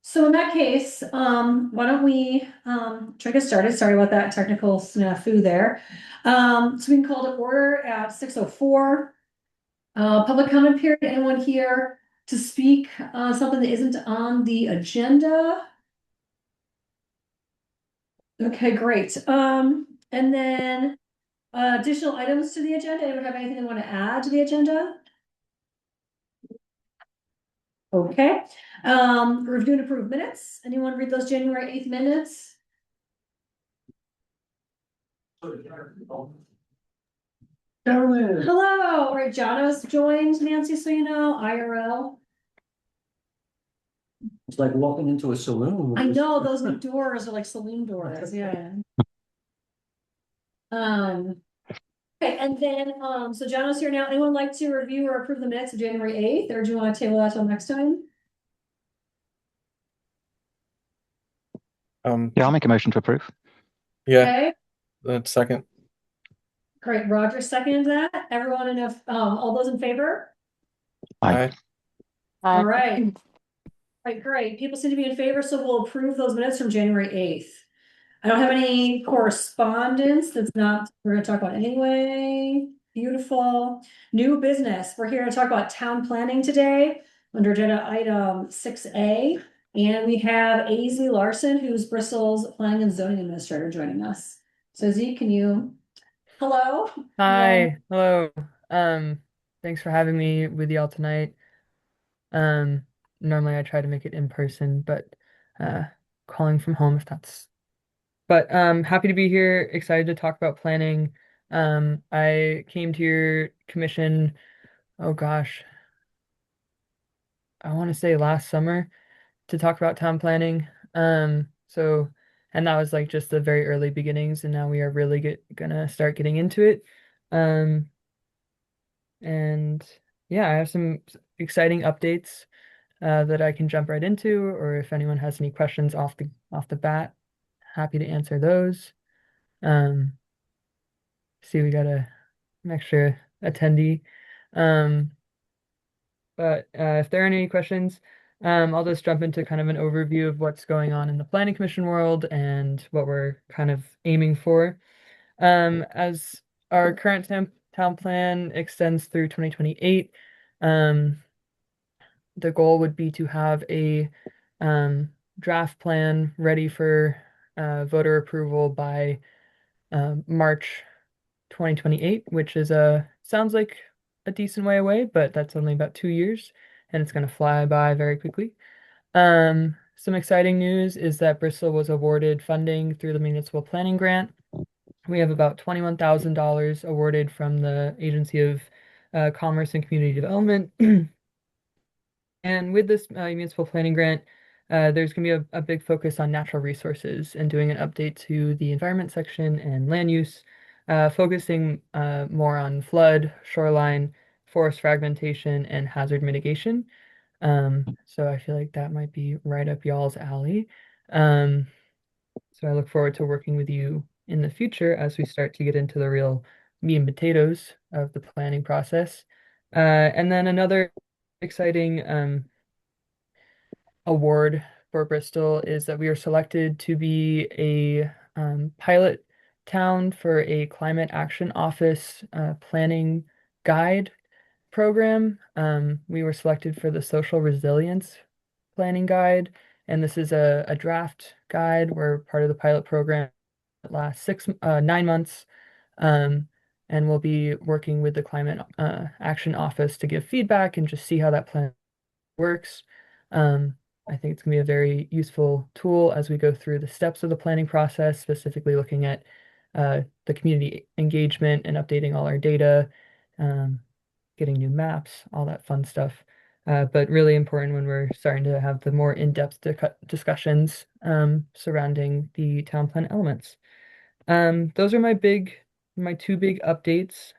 So in that case, why don't we try to get started? Sorry about that technical snafu there. So we can call to order at 6:04. Public comment period. Anyone here to speak something that isn't on the agenda? Okay, great. And then additional items to the agenda. Anyone have anything they want to add to the agenda? Okay. Review and approve minutes. Anyone read those January 8th minutes? Carolyn. Hello, all right, Jono's joined Nancy, so you know, IRL. It's like walking into a saloon. I know, those new doors are like saloon doors, yeah. Um, okay, and then, so Jono's here now. Anyone like to review or approve the minutes of January 8th, or do you want to table that till next time? Yeah, I'll make a motion to approve. Yeah, Okay, that's second. great, Roger seconded that. Everyone enough, all those in favor? Aye. All right. Right, great. People seem to be in favor, so we'll approve those minutes from January 8th. I don't have any correspondence that's not, we're gonna talk about anyway. Beautiful. New business. We're here to talk about town planning today under agenda item 6A. And we have AZ Larson, who's Bristol's planning and zoning administrator, joining us. So Z, can you, hello? Hi, hello. Thanks for having me with y'all tonight. Um, Normally I try to make it in person, but uh calling from home if that's happy to be here, excited to talk about planning. I came to your commission, oh gosh, I want to say last summer to talk about town planning. So and that was like just the very early beginnings, and now we are really gonna start getting into it. Um, And yeah, I have some exciting updates that I can jump right into, or if anyone has any questions off the bat, happy to answer those. Um, See, we got an extra attendee. Um, but if there are any questions, I'll just jump into kind of an overview of what's going on in the planning commission world and what we're kind of aiming for. As our current town plan extends through 2028, um, the goal would be to have a draft plan ready for voter approval by March 2028, which is a sounds like a decent way away, but that's only about 2 years, and it's going to fly by very quickly. Some exciting news is that Bristol was awarded funding through the municipal planning grant. We have about $21,000 awarded from the Agency of Commerce and Community Development. And with this municipal planning grant, there's going to be a big focus on natural resources and doing an update to the environment section and land use, focusing more on flood, shoreline, forest fragmentation, and hazard mitigation. So I feel like that might be right up y'all's alley. So I look forward to working with you in the future as we start to get into the real meat and potatoes of the planning process. And then another exciting award for Bristol is that we are selected to be a pilot town for a climate action office planning guide program. We were selected for the social resilience planning guide, and this is a draft guide. We're part of the pilot program that lasts 9 months. Um, and we'll be working with the climate action office to give feedback and just see how that plan works. Um, I think it's going to be a very useful tool as we go through the steps of the planning process, specifically looking at the community engagement and updating all our data, um, getting new maps, all that fun stuff. But really important when we're starting to have the more in-depth discussions surrounding the town plan elements. Those are my two big updates,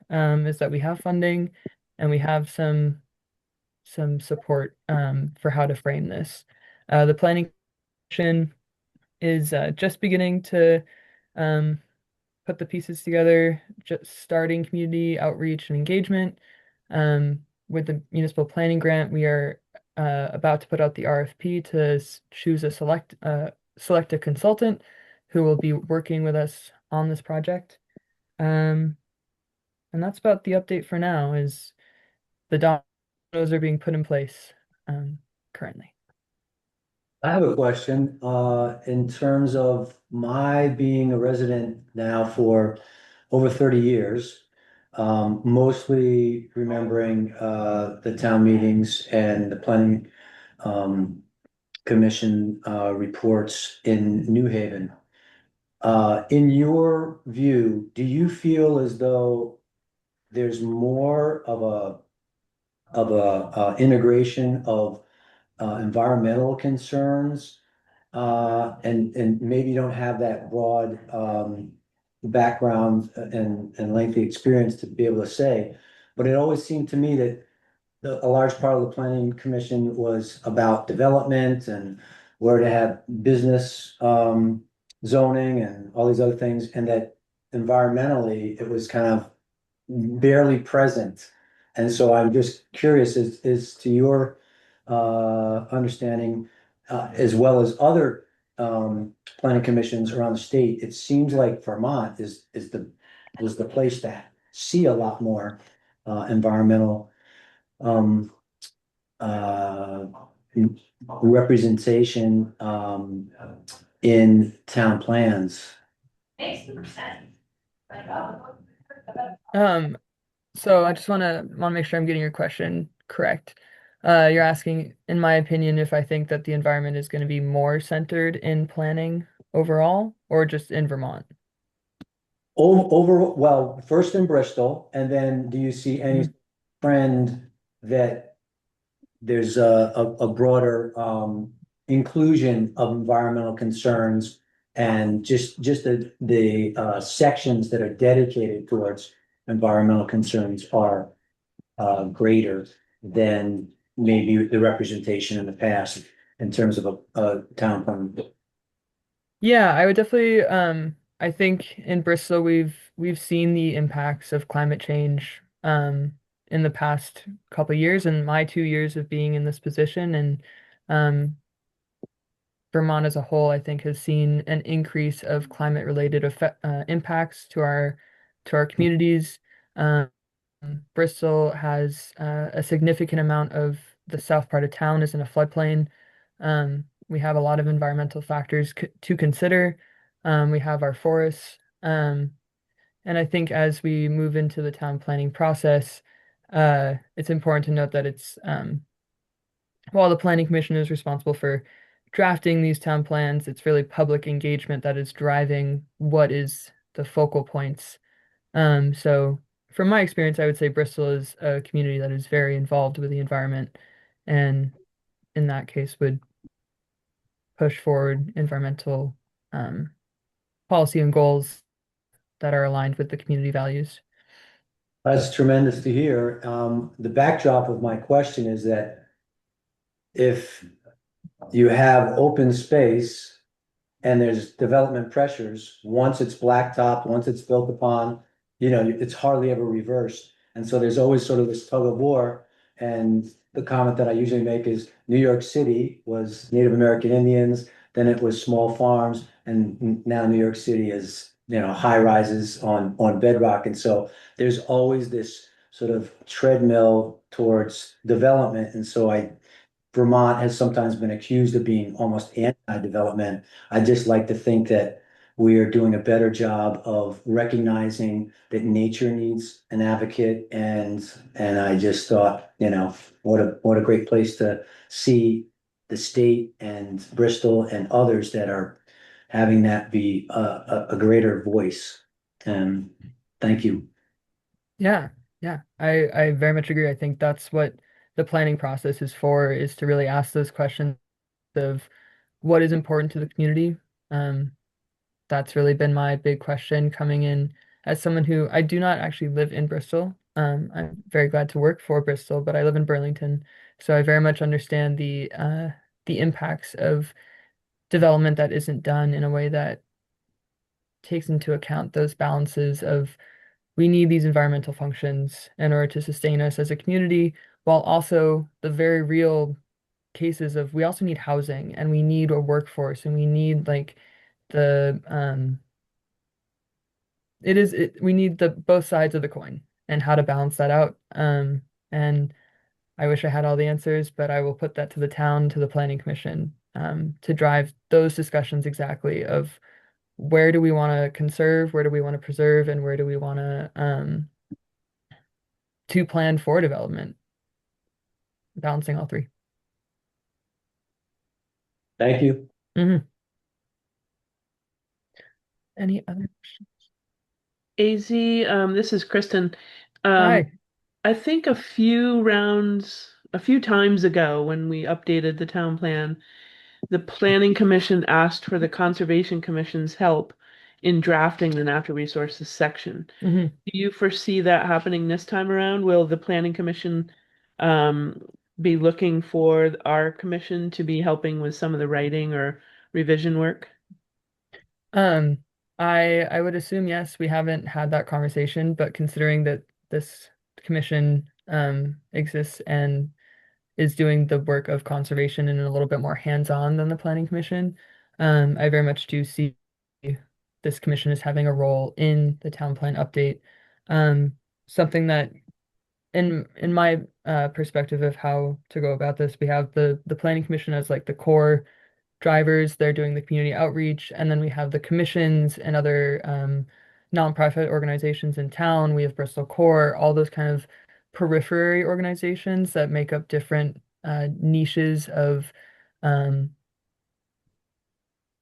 is that we have funding and we have some support for how to frame this. The planning commission is just beginning to um, put the pieces together, just starting community outreach and engagement. With the municipal planning grant, we are about to put out the RFP to choose a select a consultant who will be working with us on this project. Um, and that's about the update for now, is the dominoes are being put in place currently. I have a question, in terms of my being a resident now for over 30 years. Mostly remembering, the town meetings and the planning, um, commission, reports in New Haven. In your view, do you feel as though there's more of a integration of environmental concerns? And maybe you don't have that broad background and lengthy experience to be able to say, but it always seemed to me that a large part of the planning commission was about development and where to have business zoning and all these other things, and that environmentally it was kind of barely present. And so I'm just curious, is to your understanding, as well as other planning commissions around the state, it seems like Vermont is the place to see a lot more environmental um uh representation in town plans. Um, so I just want to make sure I'm getting your question correct. You're asking, in my opinion, if I think that the environment is going to be more centered in planning overall, or just in Vermont. Well, first in Bristol, and then do you see any Mhm. trend that there's a broader inclusion of environmental concerns, and just the sections that are dedicated towards environmental concerns are greater than maybe the representation in the past in terms of a town plan? Yeah, I would definitely I think in Bristol we've seen the impacts of climate change in the past couple of years, and my 2 years of being in this position, and um Vermont as a whole, I think, has seen an increase of climate related impacts to our communities. Um, Bristol has a significant amount of the south part of town is in a floodplain. We have a lot of environmental factors to consider. We have our forests. And I think as we move into the town planning process, it's important to note that while the planning commission is responsible for drafting these town plans, it's really public engagement that is driving what is the focal points. So from my experience, I would say Bristol is a community that is very involved with the environment, and in that case would push forward environmental um, policy and goals that are aligned with the community values. That's tremendous to hear. The backdrop of my question is that if you have open space and there's development pressures, once it's blacktop, once it's built upon, it's hardly ever reversed. And so there's always sort of this tug of war. And the comment that I usually make is New York City was Native American Indians, then it was small farms, and now New York City is, high rises on bedrock. And so there's always this sort of treadmill towards development. And so Vermont has sometimes been accused of being almost anti-development. I just like to think that we are doing a better job of recognizing that nature needs an advocate, and I just thought, what a great place to see the state and Bristol and others that are having that be a greater voice. And thank you. Yeah, yeah, I very much agree. I think that's what the planning process is for, is to really ask those questions of what is important to the community. Um, that's really been my big question coming in as someone who I do not actually live in Bristol. I'm very glad to work for Bristol, but I live in Burlington, so I very much understand the impacts of development that isn't done in a way that takes into account those balances of we need these environmental functions in order to sustain us as a community, while also the very real cases of we also need housing and we need a workforce and we need like the we need the both sides of the coin and how to balance that out. And I wish I had all the answers, but I will put that to the town, to the planning commission, to drive those discussions exactly of where do we want to conserve, where do we want to preserve, and where do we want to plan for development, balancing all three. Thank you. Hmm. Any other questions? AZ, this is Kristen. Um, Hi. I think a few times ago when we updated the town plan, the Planning Commission asked for the Conservation Commission's help in drafting the natural resources section. Hmm. Do you foresee that happening this time around? Will the Planning Commission um, be looking for our commission to be helping with some of the writing or revision work? Um, I would assume yes, we haven't had that conversation, but considering that this commission exists and is doing the work of conservation and a little bit more hands-on than the planning commission, I very much do see this commission as having a role in the town plan update. Um, Something that in my perspective of how to go about this, we have the planning commission as like the core drivers. They're doing the community outreach, and then we have the commissions and other nonprofit organizations in town. We have Bristol Core, all those kind of periphery organizations that make up different niches of um,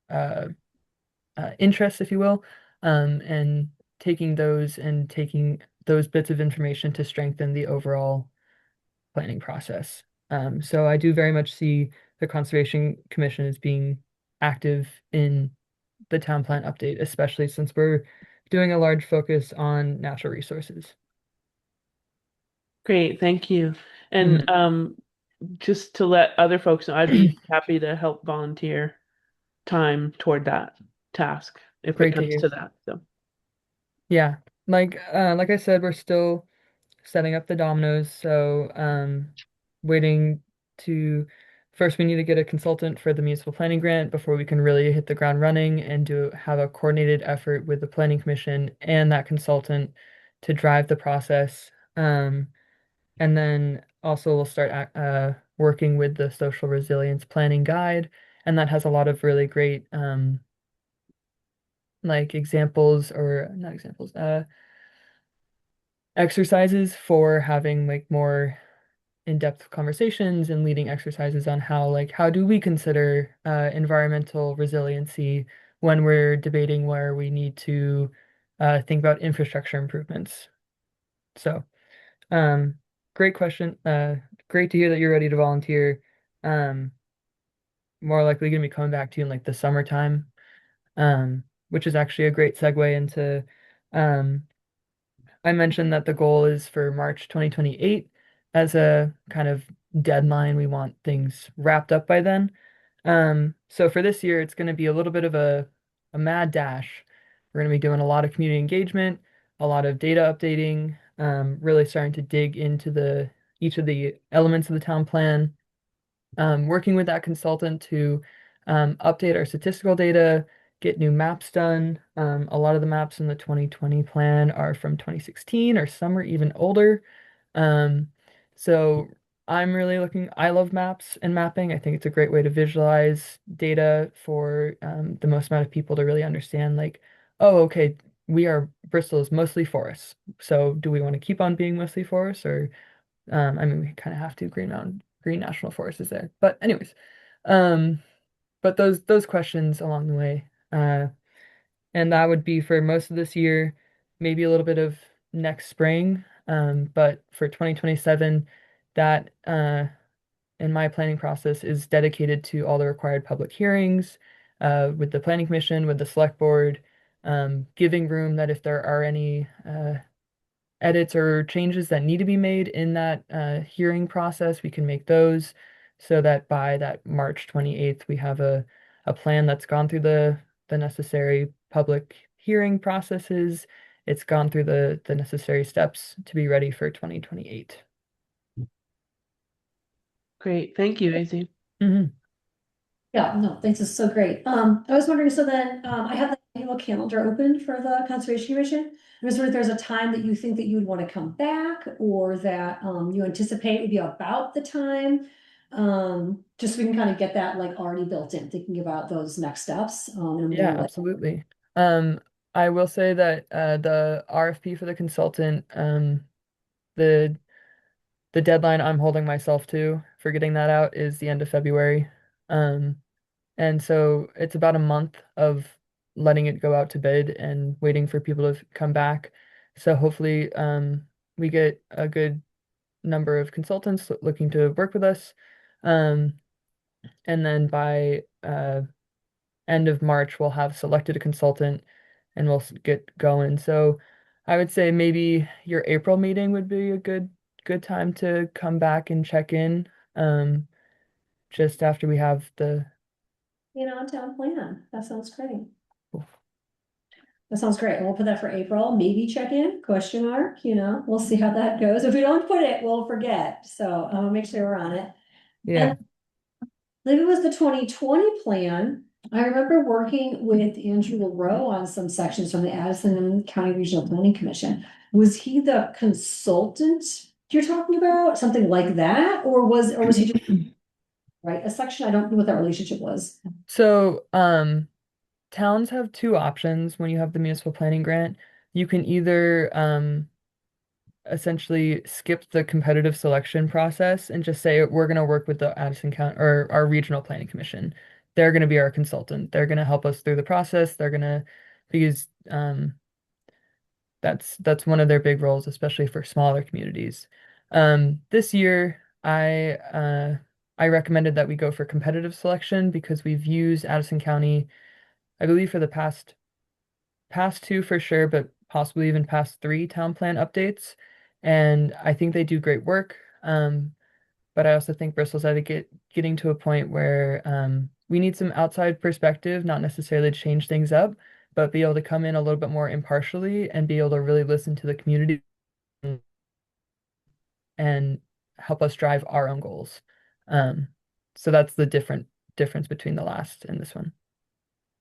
uh, interests, if you will, and taking those bits of information to strengthen the overall planning process. So I do very much see the Conservation Commission as being active in the town plan update, especially since we're doing a large focus on natural resources. Great, thank you. And Mhm. just to let other folks know, I'd be happy to help volunteer time toward that task if it Great to comes hear. to that. So Yeah, like I said, we're still setting up the dominoes, so waiting to first we need to get a consultant for the municipal planning grant before we can really hit the ground running and do have a coordinated effort with the planning commission and that consultant to drive the process. And then also we'll start working with the social resilience planning guide, and that has a lot of really great like examples or not examples, exercises for having like more in-depth conversations and leading exercises on how do we consider environmental resiliency when we're debating where we need to think about infrastructure improvements. So, um, great question. Great to hear that you're ready to volunteer. Um, More likely going to be coming back to you in like the summertime, which is actually a great segue into um, I mentioned that the goal is for March 2028 as a kind of deadline. We want things wrapped up by then. So for this year, it's going to be a little bit of a mad dash. We're going to be doing a lot of community engagement, a lot of data updating, really starting to dig into the each of the elements of the town plan, working with that consultant to update our statistical data, get new maps done. A lot of the maps in the 2020 plan are from 2016 or some are even older. Um, so I'm really I love maps and mapping. I think it's a great way to visualize data for the most amount of people to really understand, like, oh, okay, Bristol is mostly forests. So do we want to keep on being mostly forests or I mean, we kind of have to. Green National Forest is there. But anyways, um, but those questions along the way, and that would be for most of this year, maybe a little bit of next spring. But for 2027, that in my planning process is dedicated to all the required public hearings, with the planning commission, with the select board, giving room that if there are any edits or changes that need to be made in that hearing process, we can make those so that by that March 28th, we have a plan that's gone through the necessary public hearing processes. It's gone through the necessary steps to be ready for 2028. great, thank you, AZ. Mhm. Yeah, no, thanks, this is so great. I was wondering, so then, I have the annual calendar open for the Conservation Commission. I was wondering if there's a time that you think that you would want to come back, or that, you anticipate would be about the time. Just so we can kind of get that like already built in, thinking about those next steps, and Yeah, maybe like. absolutely. Um, I will say that the RFP for the consultant, the the deadline I'm holding myself to for getting that out is the end of February. Um, and so it's about a month of letting it go out to bid and waiting for people to come back. So hopefully, we get a good number of consultants looking to work with us. Um, and then by end of March, we'll have selected a consultant and we'll get going. So I would say maybe your April meeting would be a good time to come back and check in. Just after we have the Town plan, that sounds great. That sounds great. We'll put that for April, maybe check in, question mark, we'll see how that goes. If we don't put it, we'll forget. So I'll make sure we're on it. yeah. Maybe it was the 2020 plan. I remember working with Andrew LaRoe on some sections from the Addison County Regional Planning Commission. Was he the consultant you're talking about? Something like that? Or was he just, right, a section? I don't know what that relationship was. So, towns have two options when you have the municipal planning grant. You can either essentially skip the competitive selection process and just say we're going to work with the Addison County or our regional planning commission. They're going to be our consultant. They're going to help us through the process. They're going to because that's one of their big roles, especially for smaller communities. This year, I recommended that we go for competitive selection because we've used Addison County, I believe, for the past two for sure, but possibly even past three town plan updates. And I think they do great work. But I also think Bristol's at getting to a point where we need some outside perspective, not necessarily to change things up, but be able to come in a little bit more impartially and be able to really listen to the community and help us drive our own goals. Um, so that's the difference between the last and this one.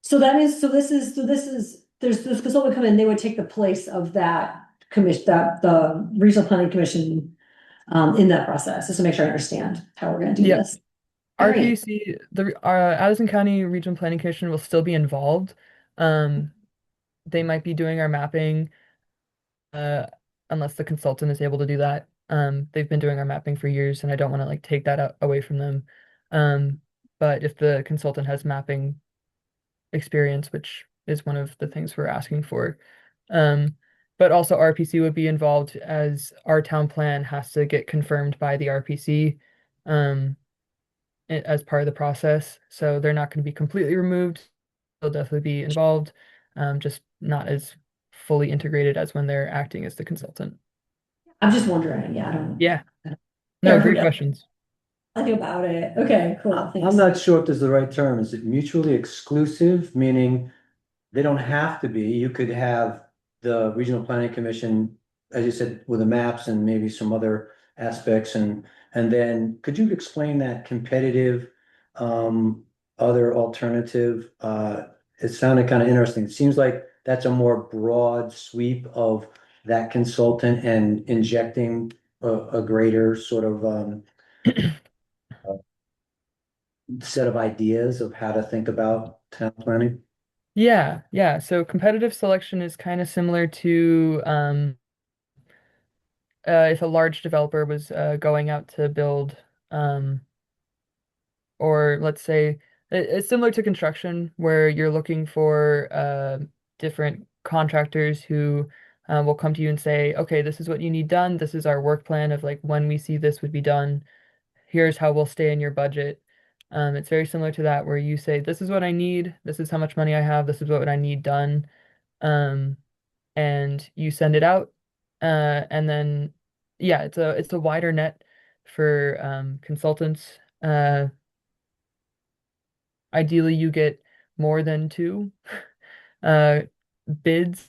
So that means, there's this consultant come in, they would take the place of that commission, that the Regional Planning Commission, in that process, just to make sure I understand how we're gonna do Yep. this. Great. RPC, the Addison County Regional Planning Commission will still be involved. Um, they might be doing our mapping, uh, unless the consultant is able to do that. They've been doing our mapping for years, and I don't want to like take that away from them. Um, but if the consultant has mapping experience, which is one of the things we're asking for, um, but also RPC would be involved as our town plan has to get confirmed by the RPC. Um, as part of the process. So they're not going to be completely removed. They'll definitely be involved, just not as fully integrated as when they're acting as the consultant. I'm just wondering, yeah, I don't. Yeah. No, Sure, who great knows? questions. Nothing about it. Okay, cool, I'm thanks. not sure if this is the right term. Is it mutually exclusive, meaning they don't have to be? You could have the Regional Planning Commission, as you said, with the maps and maybe some other aspects, and then could you explain that competitive other alternative? It sounded kind of interesting. It seems like that's a more broad sweep of that consultant and injecting a greater sort of set of ideas of how to think about town planning. Yeah, yeah. So competitive selection is kind of similar to if a large developer was going out to build or let's say it's similar to construction where you're looking for different contractors who will come to you and say, okay, this is what you need done. This is our work plan of like when we see this would be done. Here's how we'll stay in your budget. It's very similar to that where you say, this is what I need. This is how much money I have. This is what I need done. Um, and you send it out. And then, yeah, it's a wider net for consultants. Ideally, you get more than two uh, bids,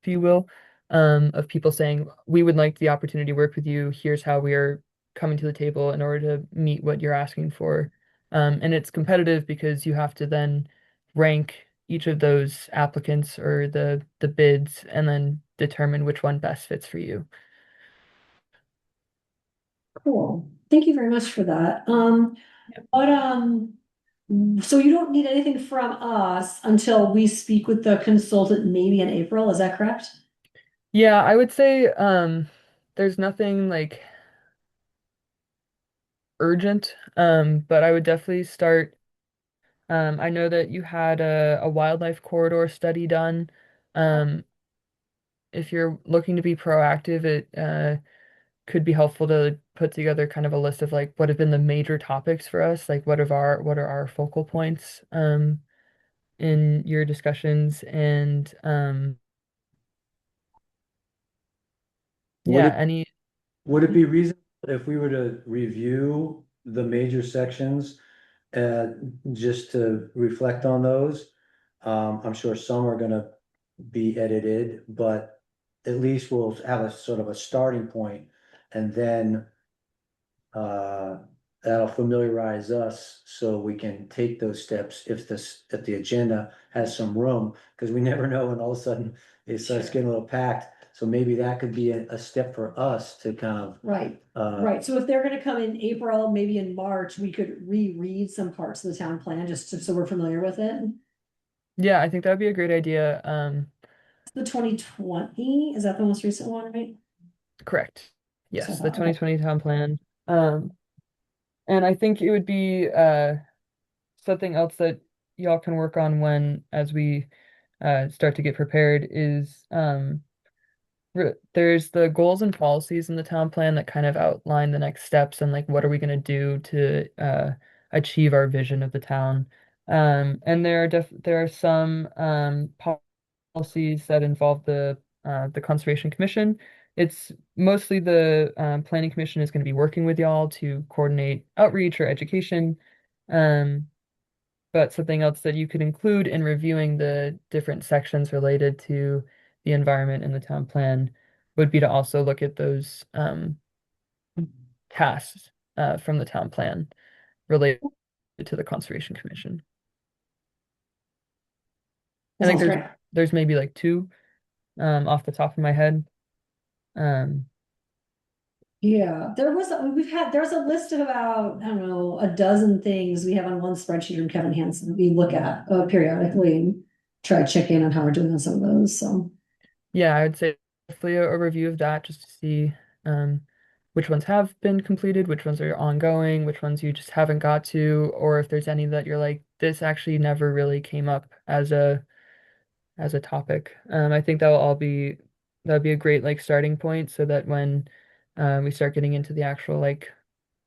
if you will, of people saying, we would like the opportunity to work with you. Here's how we are coming to the table in order to meet what you're asking for. And it's competitive because you have to then rank each of those applicants or the bids and then determine which one best fits for you. Cool. Thank you very much for that. What, so you don't need anything from us until we speak with the consultant maybe in April, is that correct? Yeah, I would say there's nothing like urgent, but I would definitely start. I know that you had a wildlife corridor study done. Um, if you're looking to be proactive, it could be helpful to put together kind of a list of like what have been the major topics for us, like what are our focal points in your discussions and Would yeah, it, any would it be reasonable if we were to review the major sections, uh, just to reflect on those? I'm sure some are gonna be edited, but at least we'll have a sort of a starting point, and then uh, that'll familiarize us so we can take those steps if the agenda has some room, because we never know when all of a sudden it starts Sure. getting a little packed. So maybe that could be a step for us to kind of, Right, uh, right. So if they're gonna come in April, maybe in March, we could reread some parts of the town plan so we're familiar with it. yeah, I think that would be a great idea. The 2020, is that the most recent one, right? Correct. So I Yes, the thought, okay. 2020 town plan. Um, and I think it would be something else that y'all can work on when as we start to get prepared is there's the goals and policies in the town plan that kind of outline the next steps and like what are we going to do to achieve our vision of the town. And there are some policies that involve the Conservation Commission. It's mostly the Planning Commission is going to be working with y'all to coordinate outreach or education. Um, but something else that you could include in reviewing the different sections related to the environment in the town plan would be to also look at those tasks from the town plan related to the Conservation Commission. I That think sounds great. there's maybe like two off the top of my head. Um, Yeah, there's a list of about, I don't know, a dozen things we have on one spreadsheet from Kevin Hansen that we look at periodically and try to check in on how we're doing on some of those, so. yeah, I would say definitely a review of that just to see um, which ones have been completed, which ones are ongoing, which ones you just haven't got to, or if there's any that you're like, this actually never really came up as a topic. I think that'll be a great like starting point so that when we start getting into the actual like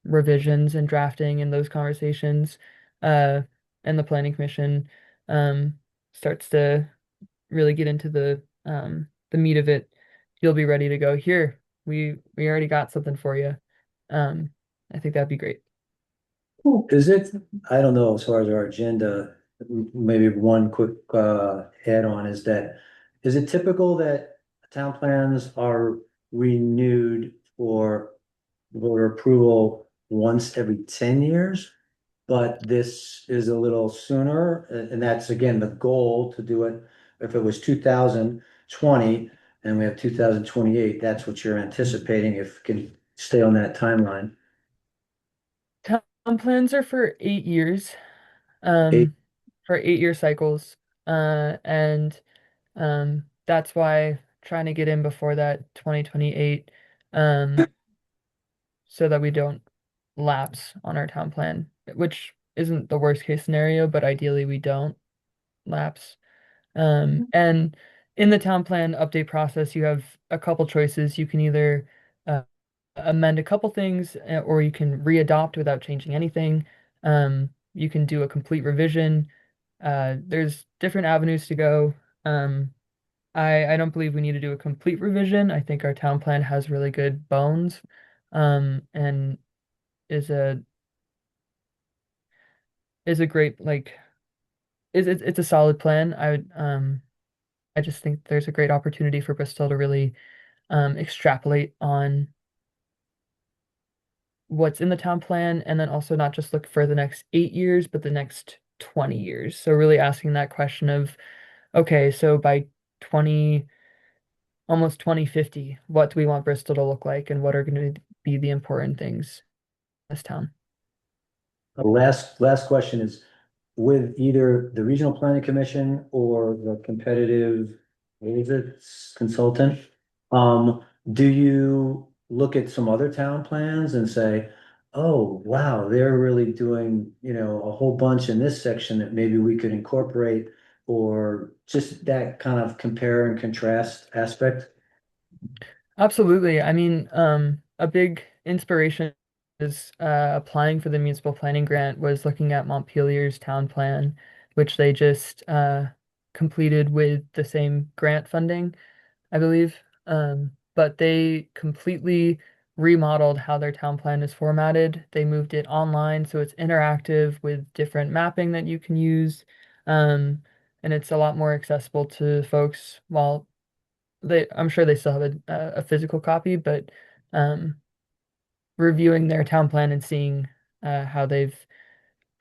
revisions and drafting and those conversations, uh, and the planning commission um, starts to really get into the meat of it, you'll be ready to go. Here, we already got something for you. Um, I think that'd be great. is it, I don't know, as far as our agenda, maybe one quick add on is that, is it typical that town plans are renewed for voter approval once every 10 years? But this is a little sooner, and that's again the goal to do it. If it was 2020 and we have 2028, that's what you're anticipating if it can stay on that timeline. Town plans are for 8 years, Eight, um, for 8 year cycles. And that's why trying to get in before that 2028, so that we don't lapse on our town plan, which isn't the worst case scenario, but ideally we don't lapse. And in the town plan update process, you have a couple choices. You can either uh, amend a couple things, or you can readopt without changing anything. You can do a complete revision. There's different avenues to go. Um, I don't believe we need to do a complete revision. I think our town plan has really good bones, and is a is a great like it's a solid plan. I just think there's a great opportunity for Bristol to really extrapolate on what's in the town plan, and then also not just look for the next 8 years, but the next 20 years. So really asking that question of, okay, so by 20, almost 2050, what do we want Bristol to look like, and what are going to be the important things in this town? The last question is, with either the Regional Planning Commission or the competitive, what is it, consultant? Do you look at some other town plans and say, oh, wow, they're really doing, a whole bunch in this section that maybe we could incorporate, or just that kind of compare and contrast aspect? Absolutely. I mean, a big inspiration is applying for the municipal planning grant was looking at Montpelier's town plan, which they just completed with the same grant funding, I believe. But they completely remodeled how their town plan is formatted. They moved it online, so it's interactive with different mapping that you can use. Um, and it's a lot more accessible to folks while I'm sure they still have a physical copy, but um, reviewing their town plan and seeing how they've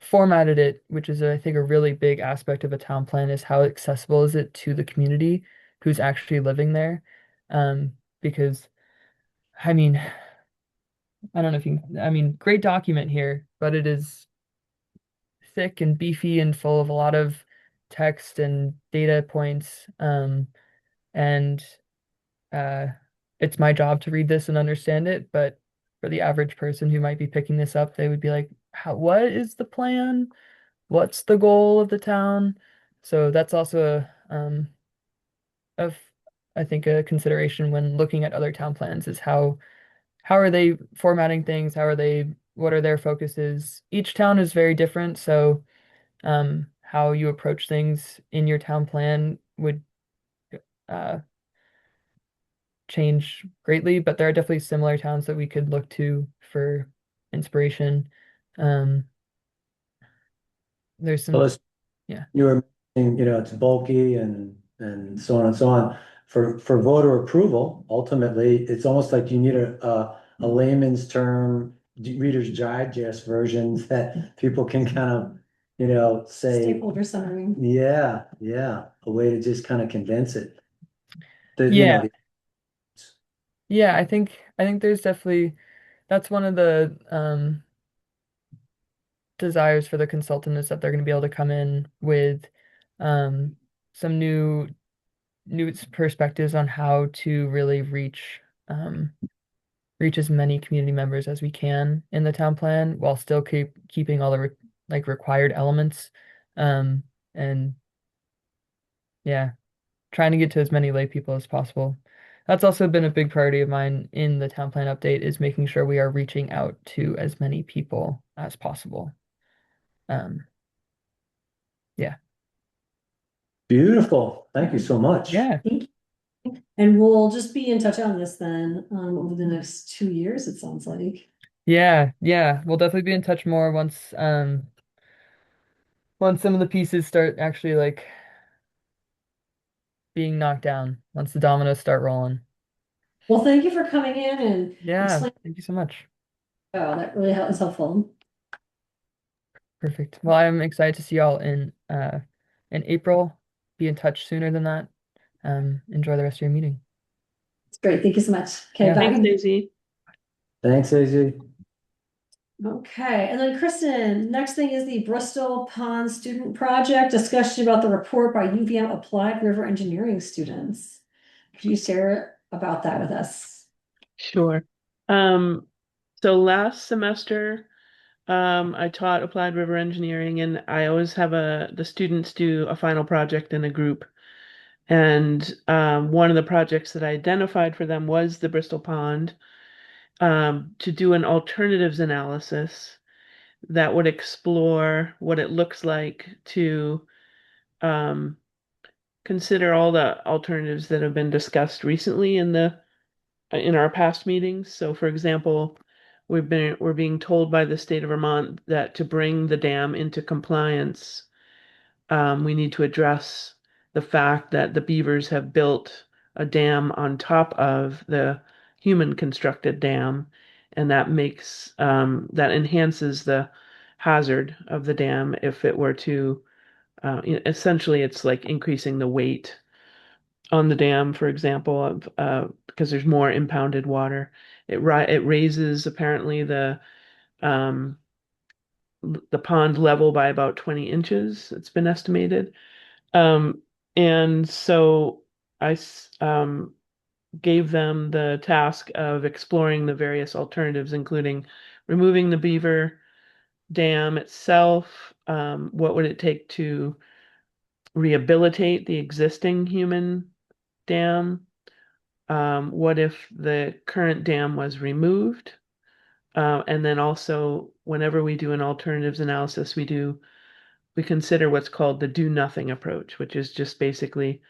formatted it, which is, I think, a really big aspect of a town plan, is how accessible is it to the community who's actually living there. Because, I mean, I don't know if you, I mean, great document here, but it is thick and beefy and full of a lot of text and data points. And Uh, it's my job to read this and understand it, but for the average person who might be picking this up, they would be like, what is the plan? What's the goal of the town?" So that's also of I think a consideration when looking at other town plans is how are they formatting things? What are their focuses? Each town is very different, so how you approach things in your town plan would uh, change greatly, but there are definitely similar towns that we could look to for inspiration. Um, there's Well, some, yeah, you were mentioning, it's bulky and so on and so on. For voter approval, ultimately, it's almost like you need a layman's term, Reader's Digest version that people can kind of, say, Stakeholder centering. yeah, a way to just kind of condense it. The, yeah, the yeah. I think there's definitely that's one of the desires for the consultant is that they're going to be able to come in with um, some new perspectives on how to really reach as many community members as we can in the town plan while still keeping all the like required elements. Um, and yeah, trying to get to as many lay people as possible. That's also been a big priority of mine in the town plan update is making sure we are reaching out to as many people as possible. Um, yeah. Beautiful. Thank you so much. Yeah. Thank you. And we'll just be in touch on this then, over the next 2 years, it sounds like. Yeah. Yeah. We'll definitely be in touch more once some of the pieces start actually like being knocked down, once the dominoes start rolling. Well, thank you for coming in and Yeah, explaining. thank you so much. Oh, that really is helpful. Perfect. Well, I'm excited to see y'all in April. Be in touch sooner than that. Enjoy the rest of your meeting. It's great. Thank you so much. Okay, Yeah. bye. Thanks, Daisy. Thanks, AZ. Okay, and then Kristen, next thing is the Bristol Pond Student Project, discussion about the report by UVM Applied River Engineering students. Could you share about that with us? Sure. Um, so last semester, I taught applied river engineering, and I always have the students do a final project in a group. And one of the projects that I identified for them was the Bristol Pond, to do an alternatives analysis that would explore what it looks like to um, consider all the alternatives that have been discussed recently in our past meetings. So, for example, we're being told by the state of Vermont that to bring the dam into compliance, we need to address the fact that the beavers have built a dam on top of the human constructed dam, and that makes that enhances the hazard of the dam if it were to essentially it's like increasing the weight on the dam, for example, of because there's more impounded water. It raises apparently um, the pond level by about 20 inches. It's been estimated. Um, and so I gave them the task of exploring the various alternatives, including removing the beaver dam itself. What would it take to rehabilitate the existing human dam? What if the current dam was removed? And then also, whenever we do an alternatives analysis, we consider what's called the do nothing approach, which is just basically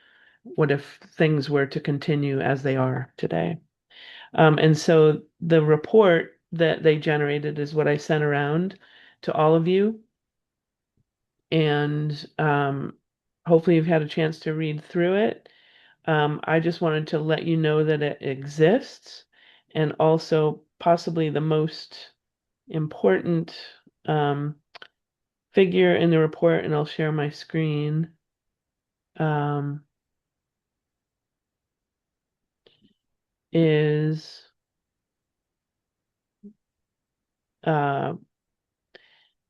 what if things were to continue as they are today? And so the report that they generated is what I sent around to all of you. And hopefully you've had a chance to read through it. I just wanted to let you know that it exists, and also possibly the most important um, figure in the report, and I'll share my screen. Um, is uh,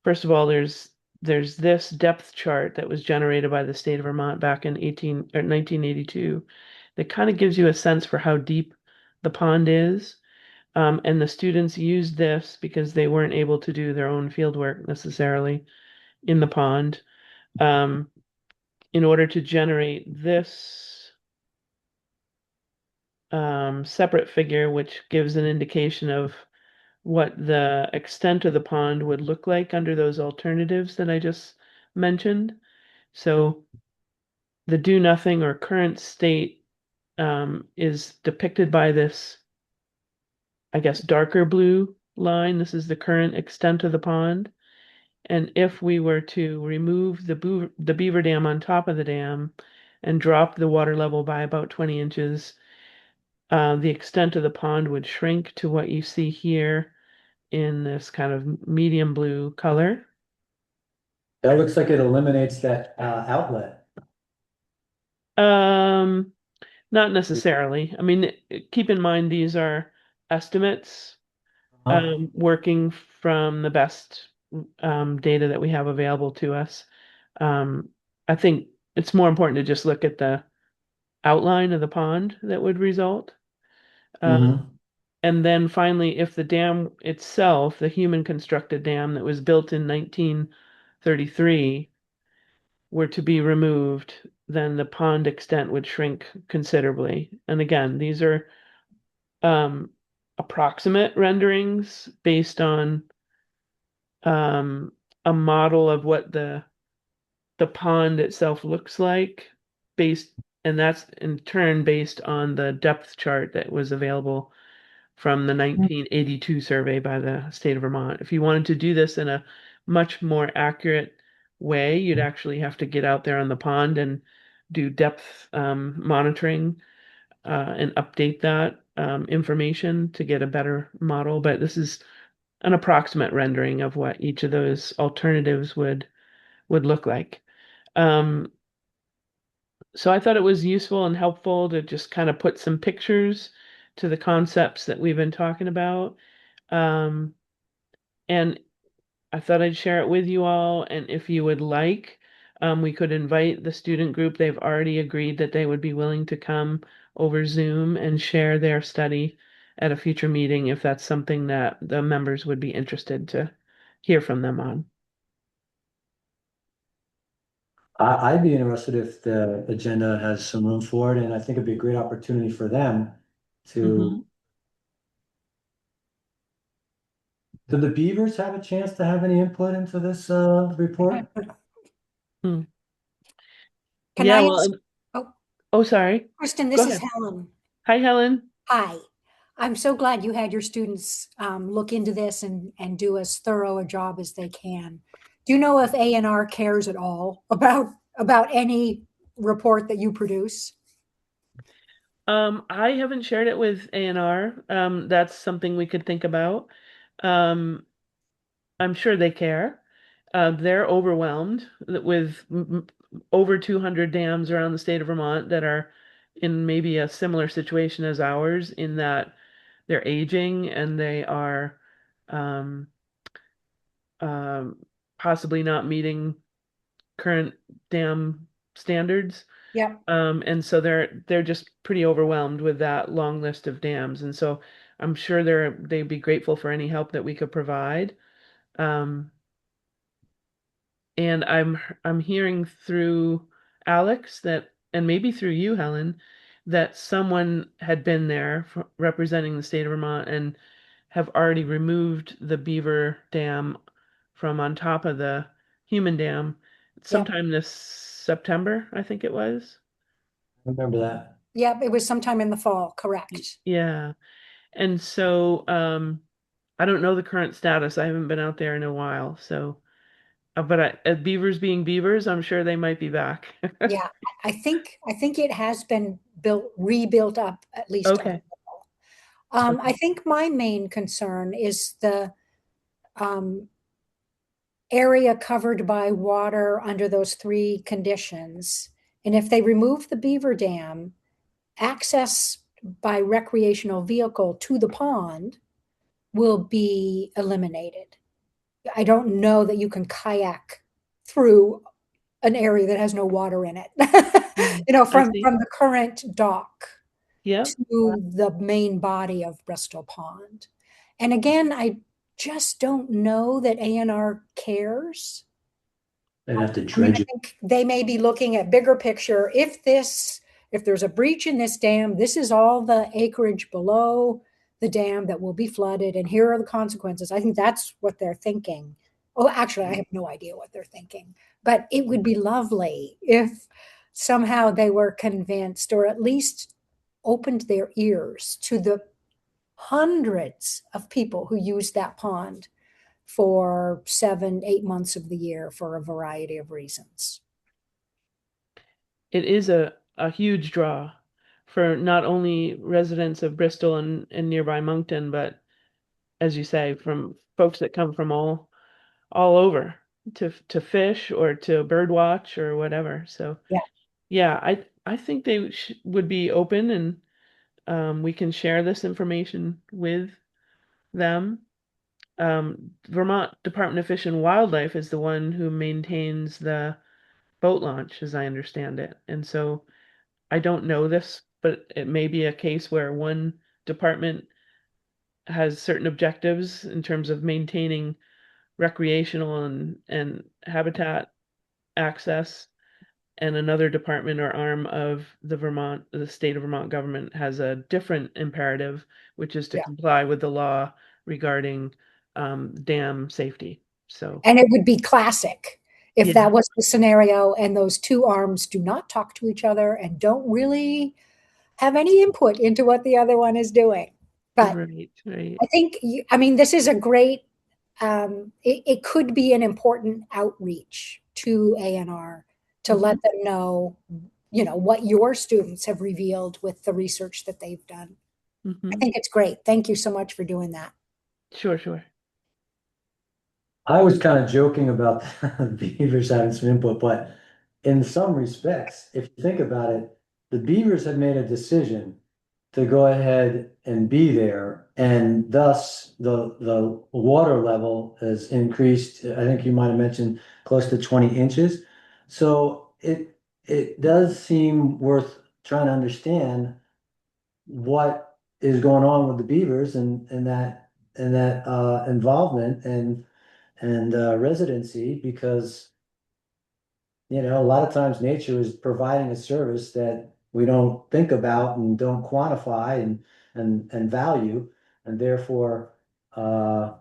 First of all, there's this depth chart that was generated by the state of Vermont back in 1982 that kind of gives you a sense for how deep the pond is. And the students used this because they weren't able to do their own field work necessarily in the pond, um, in order to generate this separate figure, which gives an indication of what the extent of the pond would look like under those alternatives that I just mentioned. So the do nothing or current state is depicted by this, I guess, darker blue line. This is the current extent of the pond. And if we were to remove the beaver dam on top of the dam and drop the water level by about 20 inches, the extent of the pond would shrink to what you see here in this kind of medium blue color. That looks like it eliminates that outlet. Um, Not necessarily. I mean, keep in mind these are estimates, Huh? working from the best data that we have available to us. Um, I think it's more important to just look at the outline of the pond that would result. Mm-hmm. And then finally, if the dam itself, the human constructed dam that was built in 1933, were to be removed, then the pond extent would shrink considerably. And again, these are um, approximate renderings based on um, a model of what the pond itself looks like, based, and that's in turn based on the depth chart that was available from the 1982 survey by the state of Vermont. If you wanted to do this in a much more accurate way, you'd actually have to get out there on the pond and do depth monitoring and update that information to get a better model. But this is an approximate rendering of what each of those alternatives would look like. Um, so I thought it was useful and helpful to just kind of put some pictures to the concepts that we've been talking about. Um, and I thought I'd share it with you all. And if you would like, we could invite the student group. They've already agreed that they would be willing to come over Zoom and share their study at a future meeting if that's something that the members would be interested to hear from them on. I'd be interested if the agenda has some room for it, and I think it'd be a great opportunity for them to. Mhm. Do the Beavers have a chance to have any input into this report? Hmm. Can Yeah, I well, ask? Oh, oh, sorry. Kristen, Go this is ahead. Helen. Hi, Helen. Hi. I'm so glad you had your students look into this and do as thorough a job as they can. Do you know if A&R cares at all about any report that you produce? I haven't shared it with A&R. That's something we could think about. Um, I'm sure they care. They're overwhelmed with over 200 dams around the state of Vermont that are in maybe a similar situation as ours, in that they're aging and they are um, um, possibly not meeting current dam standards. Yep. And so they're just pretty overwhelmed with that long list of dams. And so I'm sure they'd be grateful for any help that we could provide. Um, and I'm hearing through Alex that, and maybe through you, Helen, that someone had been there representing the state of Vermont and have already removed the beaver dam from on top of the human dam Yep. sometime this September, I think it was. Remember that? Yep. It was sometime in the fall, correct. Yeah. And so I don't know the current status. I haven't been out there in a while. So, but beavers being beavers, I'm sure they might be back. Yeah. I think it has been rebuilt up at least a Okay. little. I Okay. think my main concern is the um, area covered by water under those three conditions. And if they remove the beaver dam, access by recreational vehicle to the pond will be eliminated. I don't know that you can kayak through an area that has no water in it. I from see. the current dock Yep. to the main body of Bristol Pond. And again, I just don't know that ANR cares. They'd have to I mean, dredge I it. think they may be looking at bigger picture. If there's a breach in this dam, this is all the acreage below the dam that will be flooded, and here are the consequences. I think that's what they're thinking. Oh, actually, I have no idea what they're thinking, but it would be lovely if somehow they were convinced, or at least opened their ears to the hundreds of people who use that pond for 7, 8 months of the year for a variety of reasons. It is a huge draw for not only residents of Bristol and nearby Moncton, but as you say, from folks that come from all over to fish or to bird watch or whatever. So Yeah. yeah, I think they would be open, and we can share this information with them. Vermont Department of Fish and Wildlife is the one who maintains the boat launch, as I understand it. And so I don't know this, but it may be a case where one department has certain objectives in terms of maintaining recreational and habitat access, and another department or arm of the state of Vermont government has a different imperative, which is to Yeah. comply with the law regarding dam safety. So, And it would be classic if yeah, that was the scenario and those two arms do not talk to each other and don't really have any input into what the other one is doing. But right, right. I think, I mean, this is a great, it could be an important outreach to ANR to let Mhm, them know, what your students have revealed with the research that they've done. I mhm. think it's great. Thank you so much for doing that. Sure, sure. I was kind of joking about the beavers having some input, but in some respects, if you think about it, the beavers have made a decision to go ahead and be there, and thus the water level has increased. I think you might have mentioned close to 20 inches. So it does seem worth trying to understand what is going on with the beavers and that involvement and residency, because a lot of times nature is providing a service that we don't think about and don't quantify and value, and therefore uh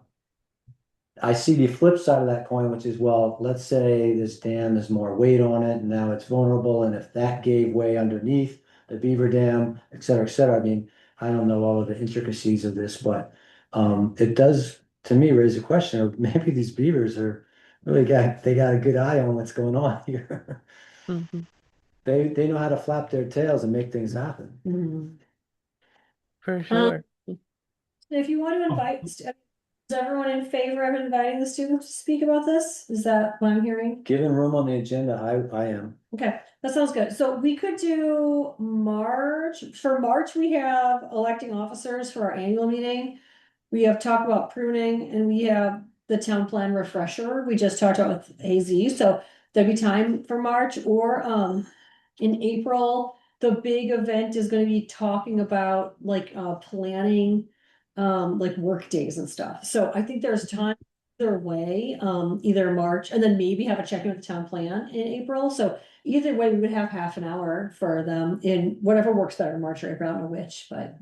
I see the flip side of that coin, which is, well, let's say this dam has more weight on it and now it's vulnerable. And if that gave way underneath the beaver dam, et cetera, et cetera. I mean, I don't know all of the intricacies of this, but it does, to me, raise a question of maybe these beavers are they got a good eye on what's going on here. Mhm. They know how to flap their tails and make things happen. For sure. If you want to invite, is everyone in favor of inviting the students to speak about this? Is that what I'm hearing? Given room on the agenda, I am. Okay, that sounds good. So we could do March. For March, we have electing officers for our annual meeting. We have talk about pruning and we have the town plan refresher. We just talked about with AZ. So there'll be time for March or in April, the big event is gonna be talking about like planning like work days and stuff. So I think there's time either way, either March and then maybe have a check-in with the town plan in April. So either way, we would have half an hour for them in whatever works better, March or April, I don't know which, but.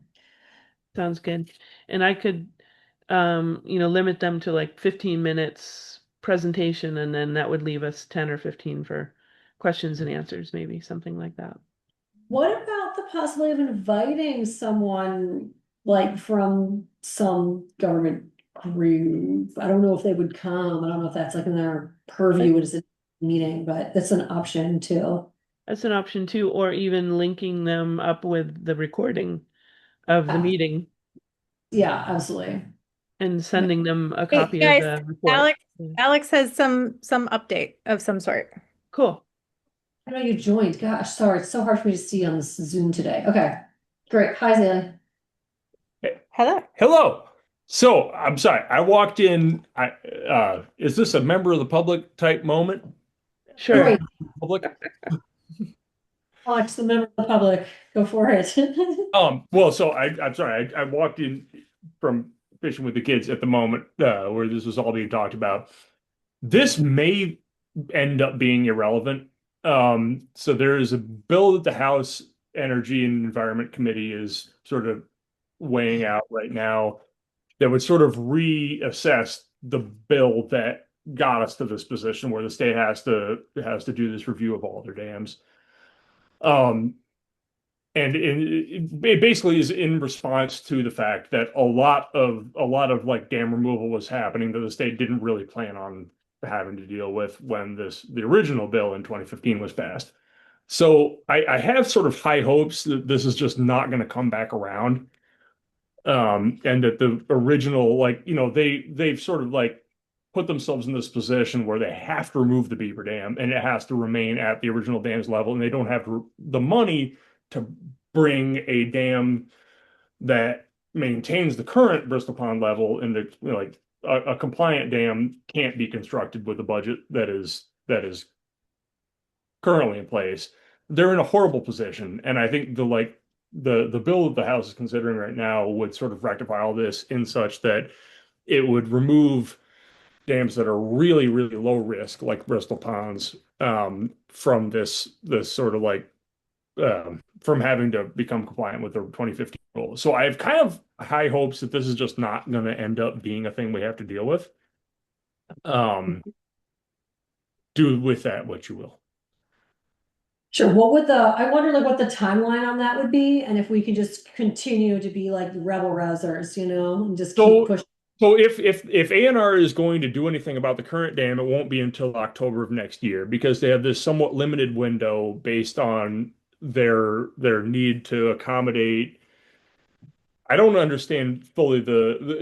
Sounds good. And I could, limit them to like 15 minutes presentation, and then that would leave us 10 or 15 for questions and answers, maybe something like that. What about the possibility of inviting someone like from some government group? I don't know if they would come. I don't know if that's like in their purview as a meeting, but that's an option too. That's an option too, or even linking them up with the recording of the meeting Yeah, absolutely. and sending them a Hey copy guys, of the report. Alex has some update of some sort. Cool. I know you joined. Gosh, sorry. It's so hard for me to see on this Zoom today. Okay, great. Hi, Zaylee. Hello. Hello. So I'm sorry, I walked in. Is this a member of the public type moment? Sure. Great. Public. Alex, the member of the public. Go for it. Well, so I'm sorry. I walked in from fishing with the kids at the moment where this was all being talked about. This may end up being irrelevant. So there is a bill that the House Energy and Environment Committee is sort of weighing out right now that would sort of reassess the bill that got us to this position where the state has to do this review of all their dams. And it basically is in response to the fact that a lot of like dam removal was happening that the state didn't really plan on having to deal with when the original bill in 2015 was passed. So I have sort of high hopes that this is just not going to come back around. And that the original, they've sort of like put themselves in this position where they have to remove the beaver dam and it has to remain at the original dam's level, and they don't have the money to bring a dam that maintains the current Bristol Pond level, and a compliant dam can't be constructed with the budget that is currently in place. They're in a horrible position, and I think the bill that the House is considering right now would sort of rectify all this in such that it would remove dams that are really, really low risk, like Bristol Ponds, from this sort of from having to become compliant with the 2015 rule. So I have kind of high hopes that this is just not going to end up being a thing we have to deal with. Do with that what you will. Sure. I wonder like what the timeline on that would be, and if we could just continue to be like rebel rousers, and just keep pushing. So if ANR is going to do anything about the current dam, it won't be until October of next year, because they have this somewhat limited window based on their need to accommodate. I don't understand fully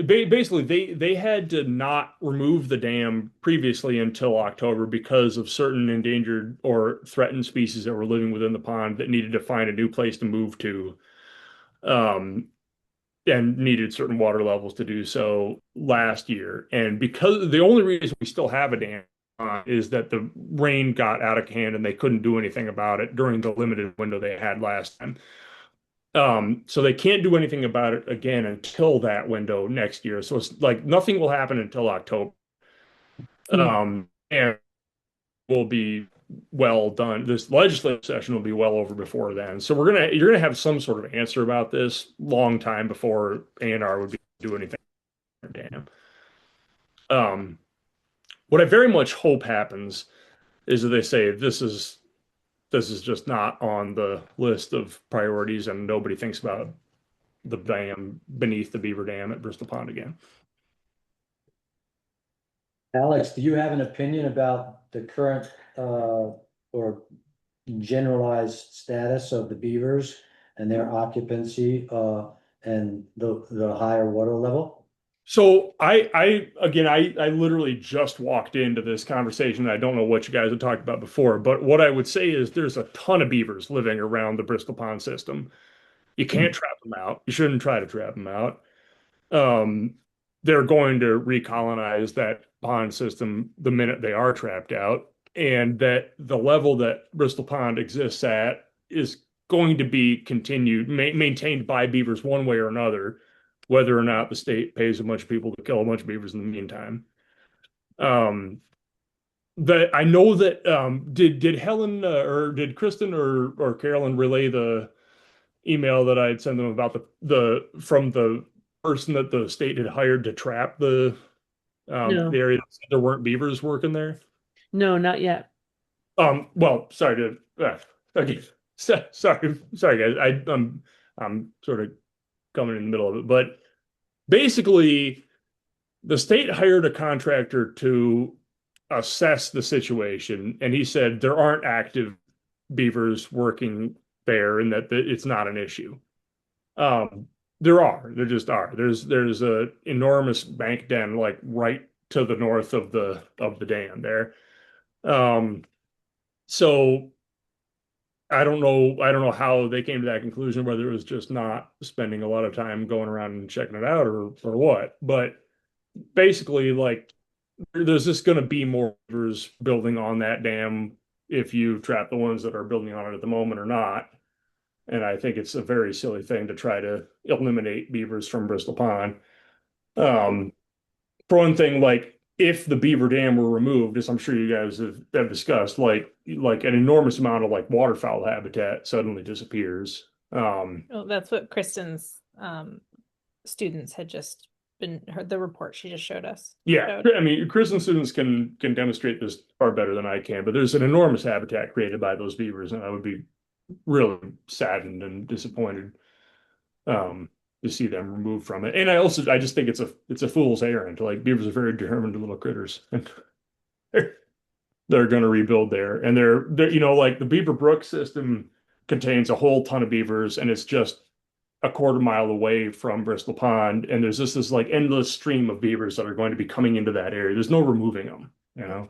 basically they had to not remove the dam previously until October because of certain endangered or threatened species that were living within the pond that needed to find a new place to move to. And needed certain water levels to do so last year. And because the only reason we still have a dam is that the rain got out of hand and they couldn't do anything about it during the limited window they had last time. So they can't do anything about it again until that window next year. So it's like nothing will happen until October. And will be well done. This legislative session will be well over before then. So you're gonna have some sort of answer about this long time before ANR would be do anything. Damn. What I very much hope happens is that they say this is just not on the list of priorities, and nobody thinks about the dam beneath the Beaver Dam at Bristol Pond again. Alex, do you have an opinion about the current or generalized status of the beavers and their occupancy and the higher water level? So I literally just walked into this conversation. I don't know what you guys had talked about before, but what I would say is there's a ton of beavers living around the Bristol Pond system. You can't trap them out. You shouldn't try to trap them out. Um, they're going to recolonize that pond system the minute they are trapped out, and that the level that Bristol Pond exists at is going to be continued, maintained by beavers one way or another, whether or not the state pays a bunch of people to kill a bunch of beavers in the meantime. That I know that did Helen or did Kristen or Carolyn relay the email that I had sent them about the from the person that the state had hired to trap No, the area that said there weren't beavers working there? no, not yet. Well, sorry to okay, sorry guys. I'm sort of coming in the middle of it, but basically the state hired a contractor to assess the situation, and he said there aren't active beavers working there, and that it's not an issue. Um, there just are. There's a enormous bank den like right to the north of the dam there. Um, so I don't know how they came to that conclusion, whether it was just not spending a lot of time going around and checking it out or what. But basically, like there's just going to be more rivers building on that dam if you trap the ones that are building on it at the moment or not. And I think it's a very silly thing to try to eliminate beavers from Bristol Pond. Um, for one thing, like if the beaver dam were removed, as I'm sure you guys have discussed, like an enormous amount of like waterfowl habitat suddenly disappears. Well, that's what Kristen's students had just been heard the report she just showed us. Yeah, I mean, Christian students can demonstrate this far better than I can, but there's an enormous habitat created by those beavers, and I would be really saddened and disappointed um, to see them removed from it. And I just think it's a fool's errand. Like beavers are very determined little critters, and they're going to rebuild there. And they're like the Beaver Brook system contains a whole ton of beavers, and it's just a quarter mile away from Bristol Pond, and there's just this like endless stream of beavers that are going to be coming into that area. There's no removing them, you know.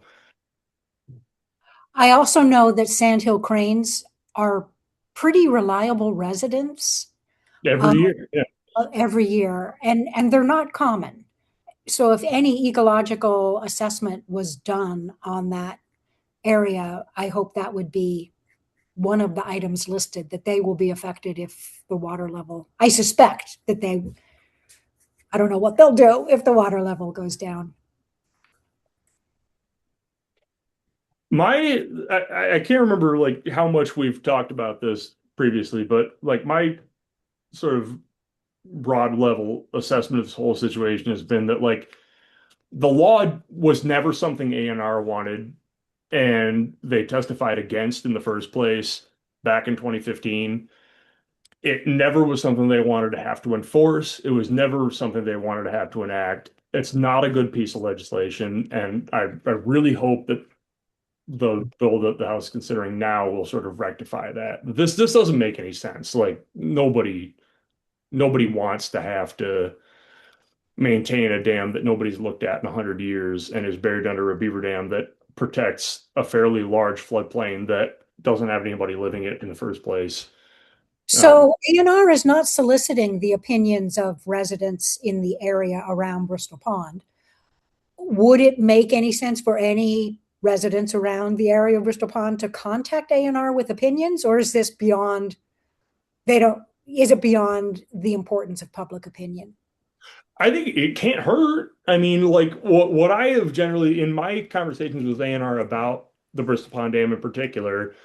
I also know that sandhill cranes are pretty reliable residents Every year, yeah. every year, and they're not common. So if any ecological assessment was done on that area, I hope that would be one of the items listed, that they will be affected if the water level, I suspect that I don't know what they'll do if the water level goes down. I can't remember like how much we've talked about this previously, but like my sort of broad level assessment of this whole situation has been that like the law was never something A&R wanted, and they testified against in the first place back in 2015. It never was something they wanted to have to enforce. It was never something they wanted to have to enact. It's not a good piece of legislation, and I really hope that the bill that the House is considering now will sort of rectify that. This doesn't make any sense. Like nobody wants to have to maintain a dam that nobody's looked at in 100 years and is buried under a beaver dam that protects a fairly large floodplain that doesn't have anybody living it in the first place. So A&R is not soliciting the opinions of residents in the area around Bristol Pond. Would it make any sense for any residents around the area of Bristol Pond to contact A&R with opinions, or is this beyond, is it beyond the importance of public opinion? I think it can't hurt. I mean, like what I have generally in my conversations with A&R about the Bristol Pond Dam in particular,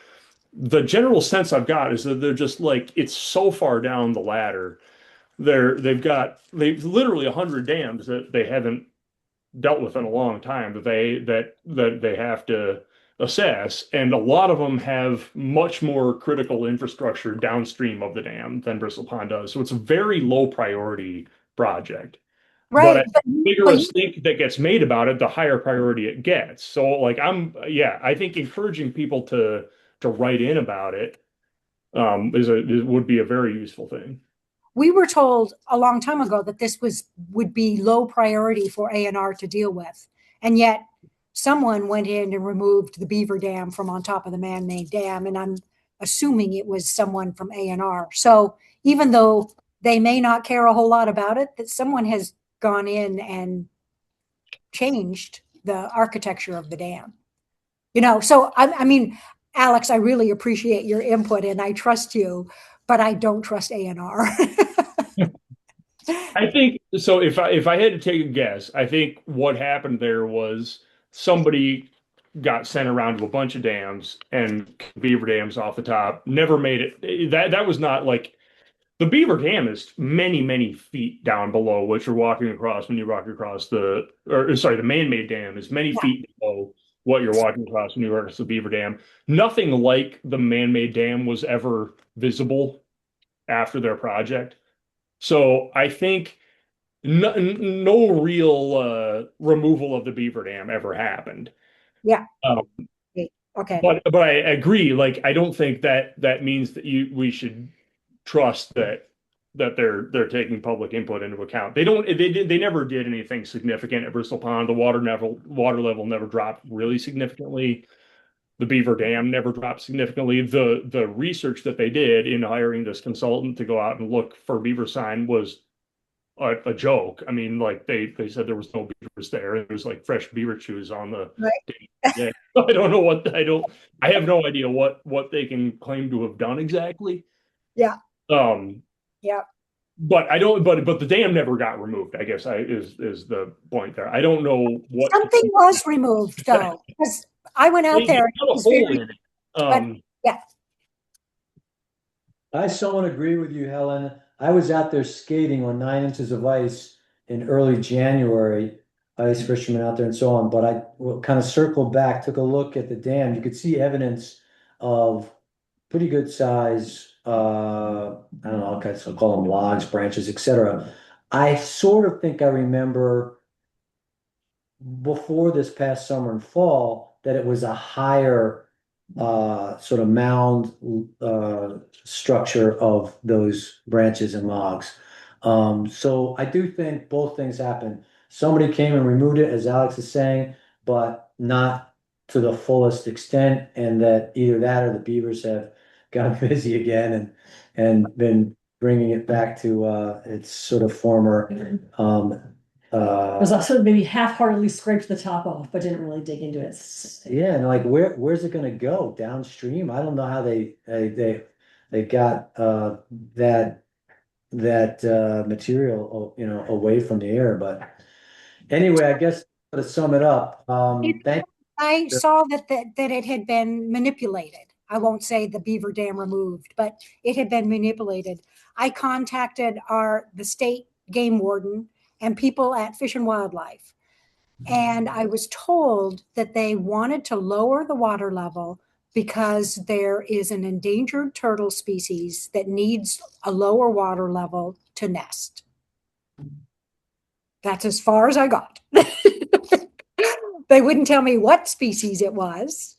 the general sense I've got is that they're just like it's so far down the ladder. They've literally 100 dams that they haven't dealt with in a long time that they have to assess, and a lot of them have much more critical infrastructure downstream of the dam than Bristol Pond does. So it's a very low priority project. But Right. the bigger a stink that gets made about it, the higher priority it gets. So like I think encouraging people to write in about it would be a very useful thing. we were told a long time ago that this would be low priority for A&R to deal with. And yet someone went in and removed the beaver dam from on top of the man-made dam. And I'm assuming it was someone from A&R. So even though they may not care a whole lot about it, that someone has gone in and changed the architecture of the dam. So I mean, Alex, I really appreciate your input and I trust you, but I don't trust A&R. I think so. If I had to take a guess, I think what happened there was somebody got sent around to a bunch of dams and beaver dams off the top. Never made it. That was not like the beaver dam is many feet down below what you're walking across when you walk across the man-made dam is many feet below what you're walking across when you walk across the beaver dam. Nothing like the man-made dam was ever visible after their project. So I think no real removal of the beaver dam ever happened. Yeah. Um, Okay. but I agree. Like I don't think that means that we should trust that they're taking public input into account. They never did anything significant at Bristol Pond. The water level never dropped really significantly. The beaver dam never dropped significantly. The research that they did in hiring this consultant to go out and look for beaver sign was a joke. I mean, like they said there was no beavers there. It was like fresh beaver chews on the right. day. I have no idea what they can claim to have done exactly. Yeah. Um yeah. But I don't but the dam never got removed, I guess is the point there. I don't know what something was removed though, because I went out there. Got a hole in it. But, yeah. I somewhat agree with you, Helen. I was out there skating on 9 inches of ice in early January, ice fishermen out there and so on. But I kind of circled back, took a look at the dam. You could see evidence of pretty good size, I don't know, I'll call them logs, branches, etc. I sort of think I remember before this past summer and fall that it was a higher sort of mound structure of those branches and logs. So I do think both things happened. Somebody came and removed it, as Alex is saying, but not to the fullest extent, and that either that or the beavers have got busy again and been bringing it back to its sort of former It was also maybe half-heartedly scraped the top off, but didn't really dig into it. yeah, and like where's it gonna go? Downstream? I don't know how they got that material, away from the air. But anyway, I guess to sum it up, I saw that it had been manipulated. I won't say the beaver dam removed, but it had been manipulated. I contacted the state game warden and people at Fish and Wildlife. And I was told that they wanted to lower the water level because there is an endangered turtle species that needs a lower water level to nest. That's as far as I got. They wouldn't tell me what species it was.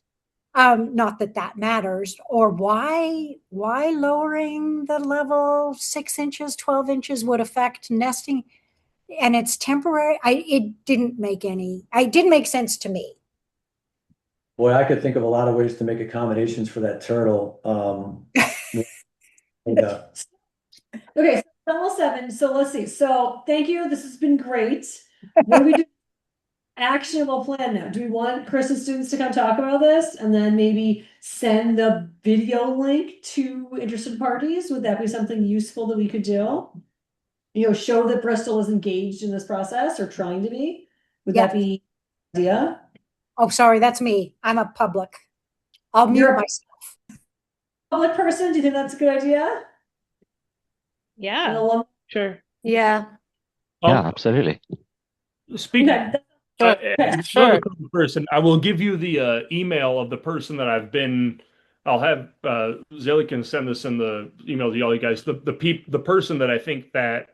Not that matters, or why lowering the level 6 inches, 12 inches would affect nesting, and it's temporary. It didn't make sense to me. boy, I could think of a lot of ways to make accommodations for that turtle. Yeah. Okay, so level 7. So let's see. So thank you. This has been great. What do we do? Actionable plan now. Do we want Chris and students to come talk about this and then maybe send the video link to interested parties? Would that be something useful that we could do? Show that Bristol is engaged in this process or trying to be. Would that be an idea? Oh, sorry, that's me. I'm a public. I'll mute myself. Public person, do you think that's a good idea? Yeah. Sure. Yeah. Yeah, absolutely. Speaking Sure. person, I will give you the email of the person that I'll have Zilly can send this in the email to all you guys. The person that I think that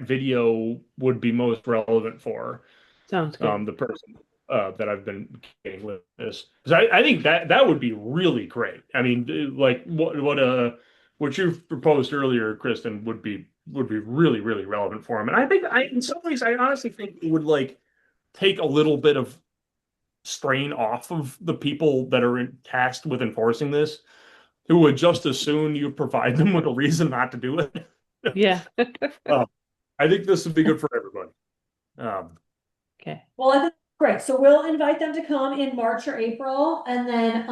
video would be most relevant for. Sounds good. The person that I've been getting with this, because I think that would be really great. I mean, like what you proposed earlier, Kristen, would be really, really relevant for them. And I think in some ways, I honestly think it would like take a little bit of strain off of the people that are tasked with enforcing this, who would just as soon you provide them with a reason not to do it. Yeah. I think this would be good for everybody. Okay. Well, I think great. So we'll invite them to come in March or April, and then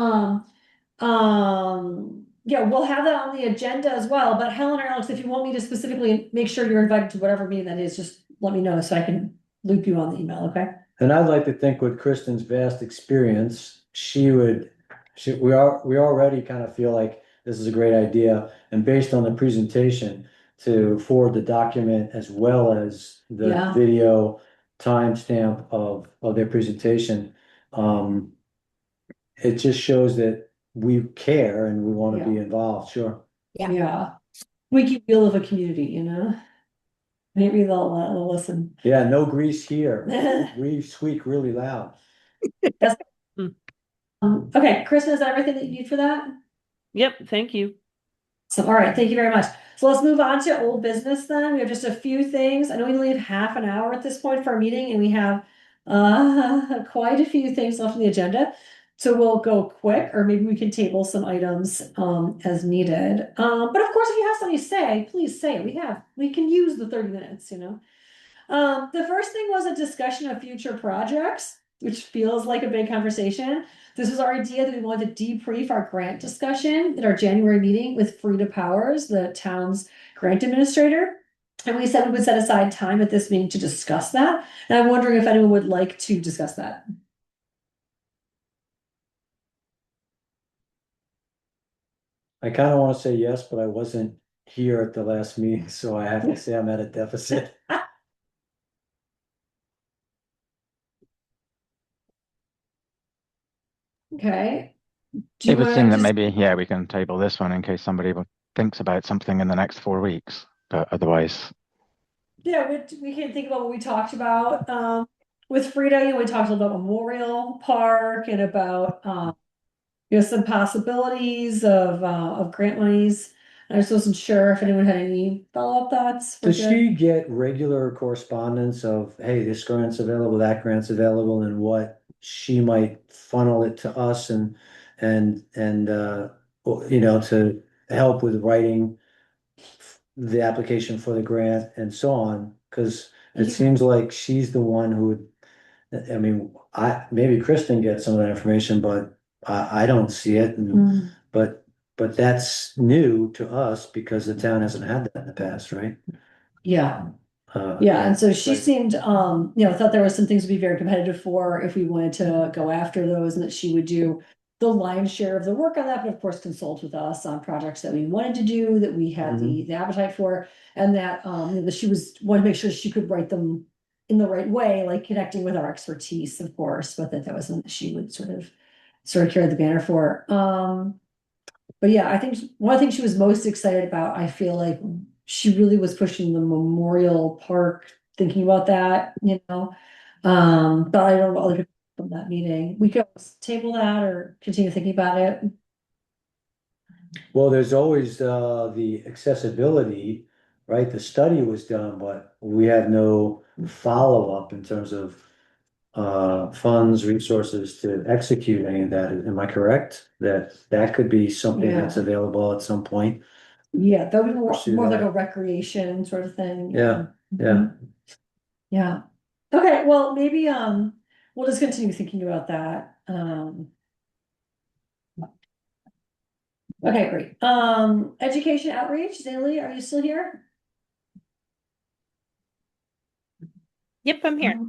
yeah, we'll have that on the agenda as well. But Helen or Alex, if you want me to specifically make sure you're invited to whatever meeting that is, just let me know so I can loop you on the email, okay? And I'd like to think with Kristen's vast experience, we already kind of feel like this is a great idea. And based on the presentation, to forward the document as well as the Yeah. video timestamp of their presentation. It just shows that we care and we want to be involved, sure. Yeah. Yeah. We keep feel of a community, you know? Maybe they'll listen. Yeah, no grease here. We squeak really loud. Okay, Kristen, is that everything that you need for that? Yep. Thank you. So, all right, thank you very much. So let's move on to old business then. We have just a few things. I know we only have half an hour at this point for our meeting, and we have quite a few things left on the agenda. So we'll go quick, or maybe we can table some items as needed. But of course, if you have something to say, please say it. We can use the 30 minutes, you know. The first thing was a discussion of future projects, which feels like a big conversation. This was our idea that we wanted to debrief our grant discussion at our January meeting with Frida Powers, the town's grant administrator. And we said we would set aside time at this meeting to discuss that. And I'm wondering if anyone would like to discuss that. I kind of want to say yes, but I wasn't here at the last meeting, so I have to say I'm at a deficit. Okay. Do It you would want seem that to maybe, yeah, we can table this one in case somebody thinks about something in the next 4 weeks. But otherwise, yeah, we can think about what we talked about with Frida. You know, we talked about Memorial Park and about some possibilities of grant monies. I just wasn't sure if anyone had any follow-up thoughts. We're Does good. she get regular correspondence of, hey, this grant's available, that grant's available, and what she might funnel it to us and to help with writing the application for the grant and so on, because it seems like she's the one who would, I mean, maybe Kristen gets some of that information, but I don't see it, and but that's new to us because the town hasn't had that in the past, right? Yeah. Yeah, and so she Right. seemed, thought there was some things to be very competitive for if we wanted to go after those, and that she would do the lion's share of the work on that, but of course consult with us on projects that we wanted to do, that we had the appetite for, and that that she wanted to make sure she could write them in the right way, like connecting with our expertise, of course, but that was something she would sort of carry the banner for. But yeah, I think one of the things she was most excited about, I feel like she really was pushing the Memorial Park, thinking about that, you know. But I don't know what other people from that meeting. We could table that or continue thinking about it. Well, there's always the accessibility, right? The study was done, but we had no follow-up in terms of funds, resources to execute any of that. Am I correct? That could be something that's available at some point. Yeah, that would be Pursue more like that. a recreation sort of thing. Yeah, yeah. Yeah. Okay, well, maybe we'll just continue thinking about that. Okay, great. Education outreach, Zaylee, are you still here? Yep, I'm here.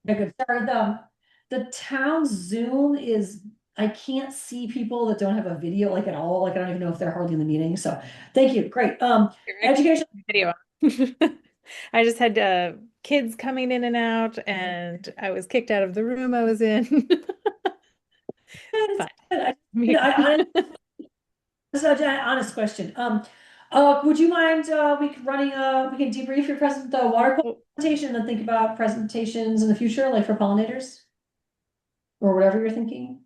Okay, good. Sorry, the town Zoom is, I can't see people that don't have a video like at all. Like I don't even know if they're hardly in the meeting. So thank you. Great. Education Video. I just had kids coming in and out, and I was kicked out of the room I was in. Fine. Honest question. Would you mind we can debrief your the water quality presentation and think about presentations in the future, like for pollinators? Or whatever you're thinking?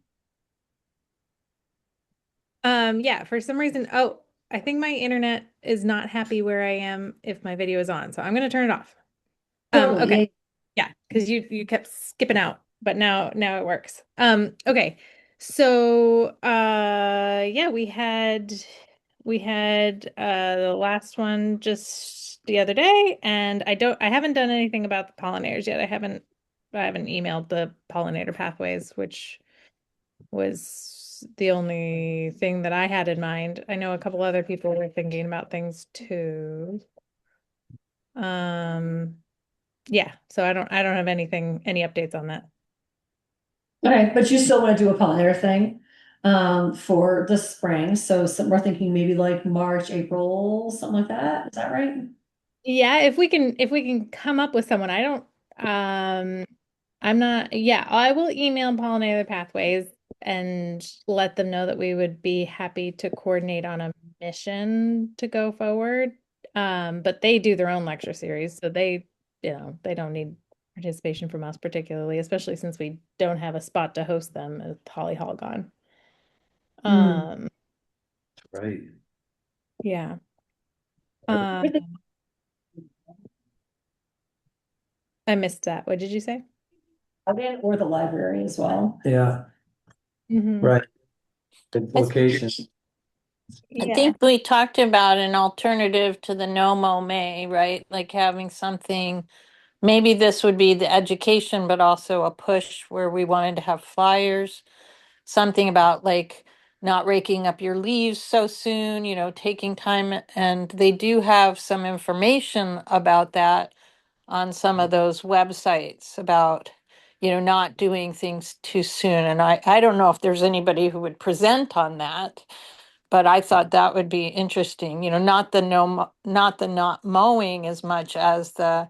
Yeah, for some reason, I think my internet is not happy where I am if my video is on, so I'm gonna turn it off. Totally, Okay. Yeah, because you kept skipping out, but now it works. Okay. So yeah, we had the last one just the other day, and I haven't done anything about the pollinators yet. I haven't emailed the pollinator pathways, which was the only thing that I had in mind. I know a couple other people were thinking about things too. Um, yeah, so I don't have any updates on that. Okay, but you still want to do a pollinator thing for the spring. So we're thinking maybe like March, April, something like that. Is that right? Yeah, if we can come up with someone. I don't I'm not yeah, I will email Pollinator Pathways and let them know that we would be happy to coordinate on a mission to go forward. But they do their own lecture series, so they don't need participation from us particularly, especially since we don't have a spot to host them at Holly Hall gone. Um, Right. yeah. Um, I missed that. What did you say? Or the library as well. Yeah, Mhm. right. Good location. I Yeah. think we talked about an alternative to the no mo may, right? Like having something, maybe this would be the education, but also a push where we wanted to have flyers, something about like not raking up your leaves so soon, taking time. And they do have some information about that on some of those websites about, not doing things too soon. And I don't know if there's anybody who would present on that, but I thought that would be interesting, not the not the not mowing as much as the,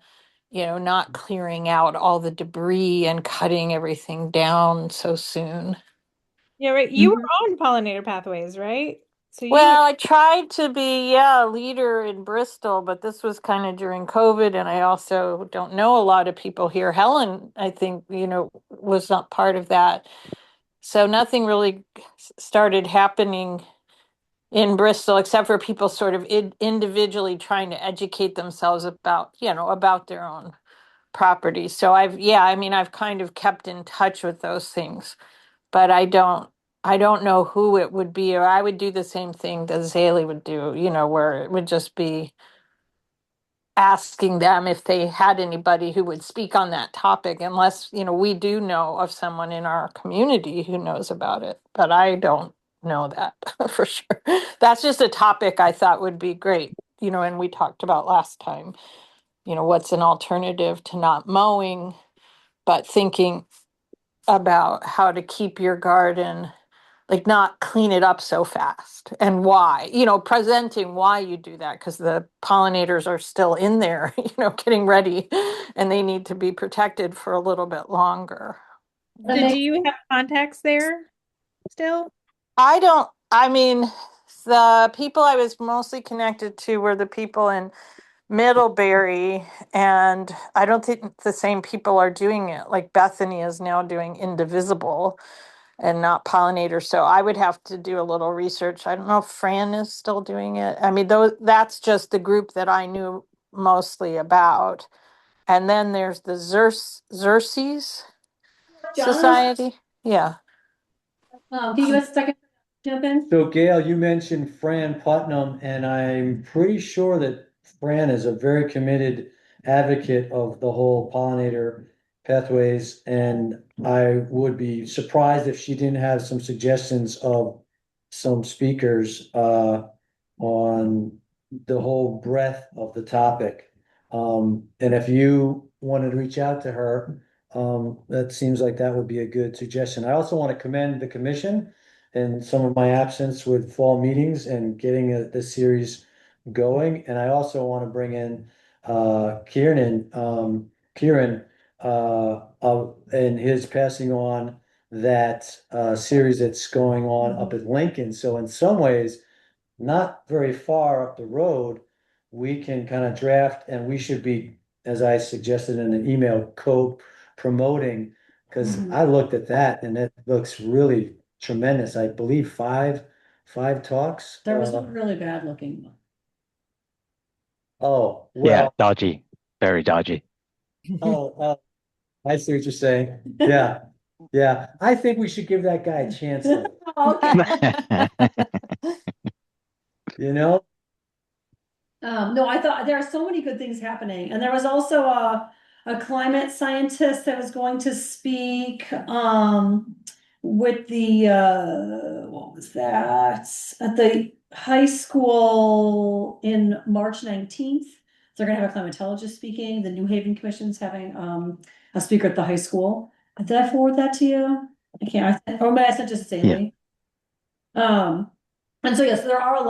not clearing out all the debris and cutting everything down so soon. Yeah, right. You were on Pollinator Pathways, right? So you would, Well, I tried to be, yeah, a leader in Bristol, but this was kind of during COVID, and I also don't know a lot of people here. Helen, I think, was not part of that. So nothing really started happening in Bristol, except for people sort of individually trying to educate themselves about their own property. So yeah, I mean, I've kind of kept in touch with those things, but I don't know who it would be, or I would do the same thing that Zaley would do, where it would just be asking them if they had anybody who would speak on that topic, unless, we do know of someone in our community who knows about it, but I don't know that for sure. That's just a topic I thought would be great, and we talked about last time, what's an alternative to not mowing, but thinking about how to keep your garden, like not clean it up so fast, and why, presenting why you do that, because the pollinators are still in there, getting ready, and they need to be protected for a little bit longer. so do you have contacts there still? I mean, the people I was mostly connected to were the people in Middlebury, and I don't think the same people are doing it. Like Bethany is now doing Indivisible and not Pollinator. So I would have to do a little research. I don't know if Fran is still doing it. I mean, that's just the group that I knew mostly about. And then there's the Xerces Society. Yeah. Can you give us a second to jump in? So Gail, you mentioned Fran Putnam, and I'm pretty sure that Fran is a very committed advocate of the whole pollinator pathways, and I would be surprised if she didn't have some suggestions of some speakers on the whole breadth of the topic. And if you wanted to reach out to her, that seems like that would be a good suggestion. I also want to commend the commission and some of my absence with fall meetings and getting the series going. And I also want to bring in Kieran and his passing on that series that's going on up at Lincoln. So in some ways, not very far up the road, we can kind of draft, and we should be, as I suggested in an email, co-promoting, because I looked at that and it looks really tremendous. I believe 5 5 talks. There was one really bad looking one. Oh, Yeah, well, dodgy, very dodgy. oh, I see what you're saying. Yeah, yeah. I think we should give that guy a chance, though, Okay. you know? No, I thought there are so many good things happening. And there was also a climate scientist that was going to speak with the what was that? At the high school in March 19th. They're gonna have a climatologist speaking. The New Haven Commission's having a speaker at the high school. Did I forward that to you? I can't, or maybe I sent just Sally. And so yes, there are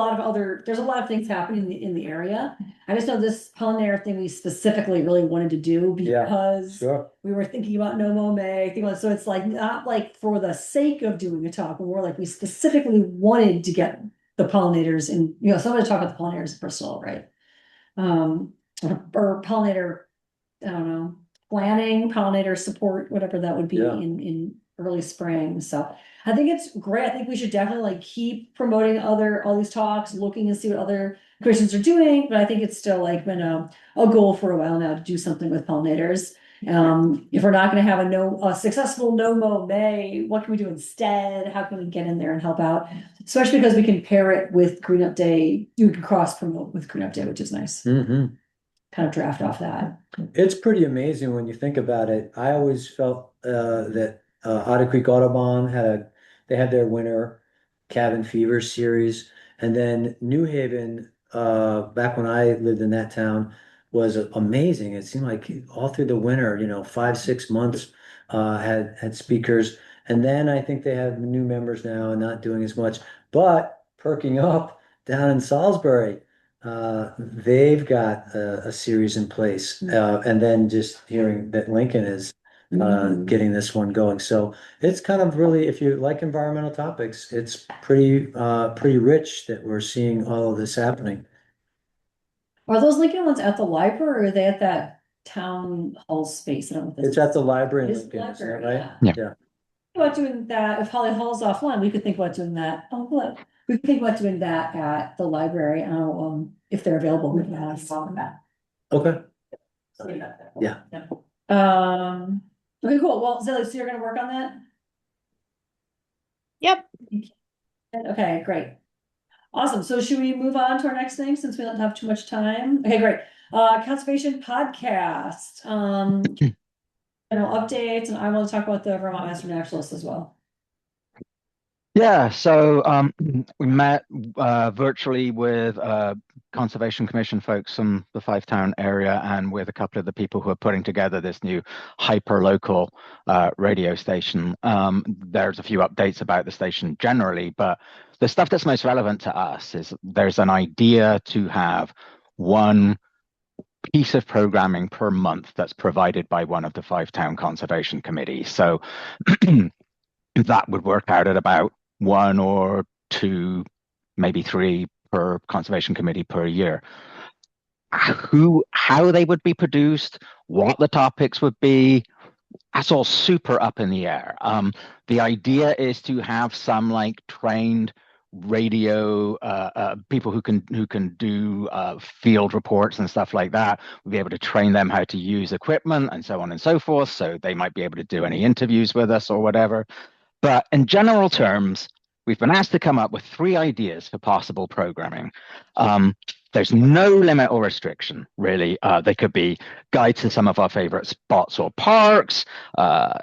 there's a lot of things happening in the area. I just know this pollinator thing we specifically really wanted to do Yeah, because sure. we were thinking about no mow May, so it's like not like for the sake of doing a talk, but more like we specifically wanted to get the pollinators in, someone to talk about the pollinators in Bristol, right? Or pollinator, I don't know, planning, pollinator support, whatever that would be Yeah. in early spring. So I think it's great. I think we should definitely like keep promoting all these talks, looking and see what other commissions are doing. But I think it's still like been a goal for a while now to do something with pollinators. If we're not going to have a successful no mow May, what can we do instead? How can we get in there and help out? Especially because we can pair it with Green Up Day. You can cross promote with Green Up Day, which is nice. Mm-hmm. Kind of draft off that. It's pretty amazing when you think about it. I always felt that Otter Creek Audubon they had their winter cabin fever series, and then New Haven, back when I lived in that town, was amazing. It seemed like all through the winter, 5, 6 months, had speakers, and then I think they have new members now and not doing as much, but perking up down in Salisbury. They've got a series in place, and then just hearing that Lincoln is getting this one going. So it's kind of really, if you like environmental topics, it's pretty rich that we're seeing all of this happening. Are those Lincoln ones at the library or are they at that town hall space? I don't know what this It's at the is. library in It is Lincoln, isn't that library, right? Yeah. Yeah. Think about doing that, if Holly Hall's offline, we could think about doing that. Oh, look, we could think about doing that at the library. I don't know, if they're available, we can ask them that. Okay. Yeah. Okay, cool. Well, Zilly, so you're gonna work on that? Yep. Okay, great. Awesome. So should we move on to our next thing since we don't have too much time? Okay, great. Conservation podcast. Updates, and I want to talk about the Vermont Master Naturalist as well. Yeah, so we met virtually with Conservation Commission folks from the Five-Town area and with a couple of the people who are putting together this new hyper-local radio station. There's a few updates about the station generally, but the stuff that's most relevant to us is there's an idea to have one piece of programming per month that's provided by one of the Five-Town Conservation Committees. So that would work out at about 1 or 2, maybe 3 per conservation committee per year. How they would be produced, what the topics would be, that's all super up in the air. The idea is to have some like trained radio people who can do field reports and stuff like that. We'll be able to train them how to use equipment and so on and so forth. So they might be able to do any interviews with us or whatever. But in general terms, we've been asked to come up with 3 ideas for possible programming. There's no limit or restriction, really. They could be guides to some of our favorite spots or parks,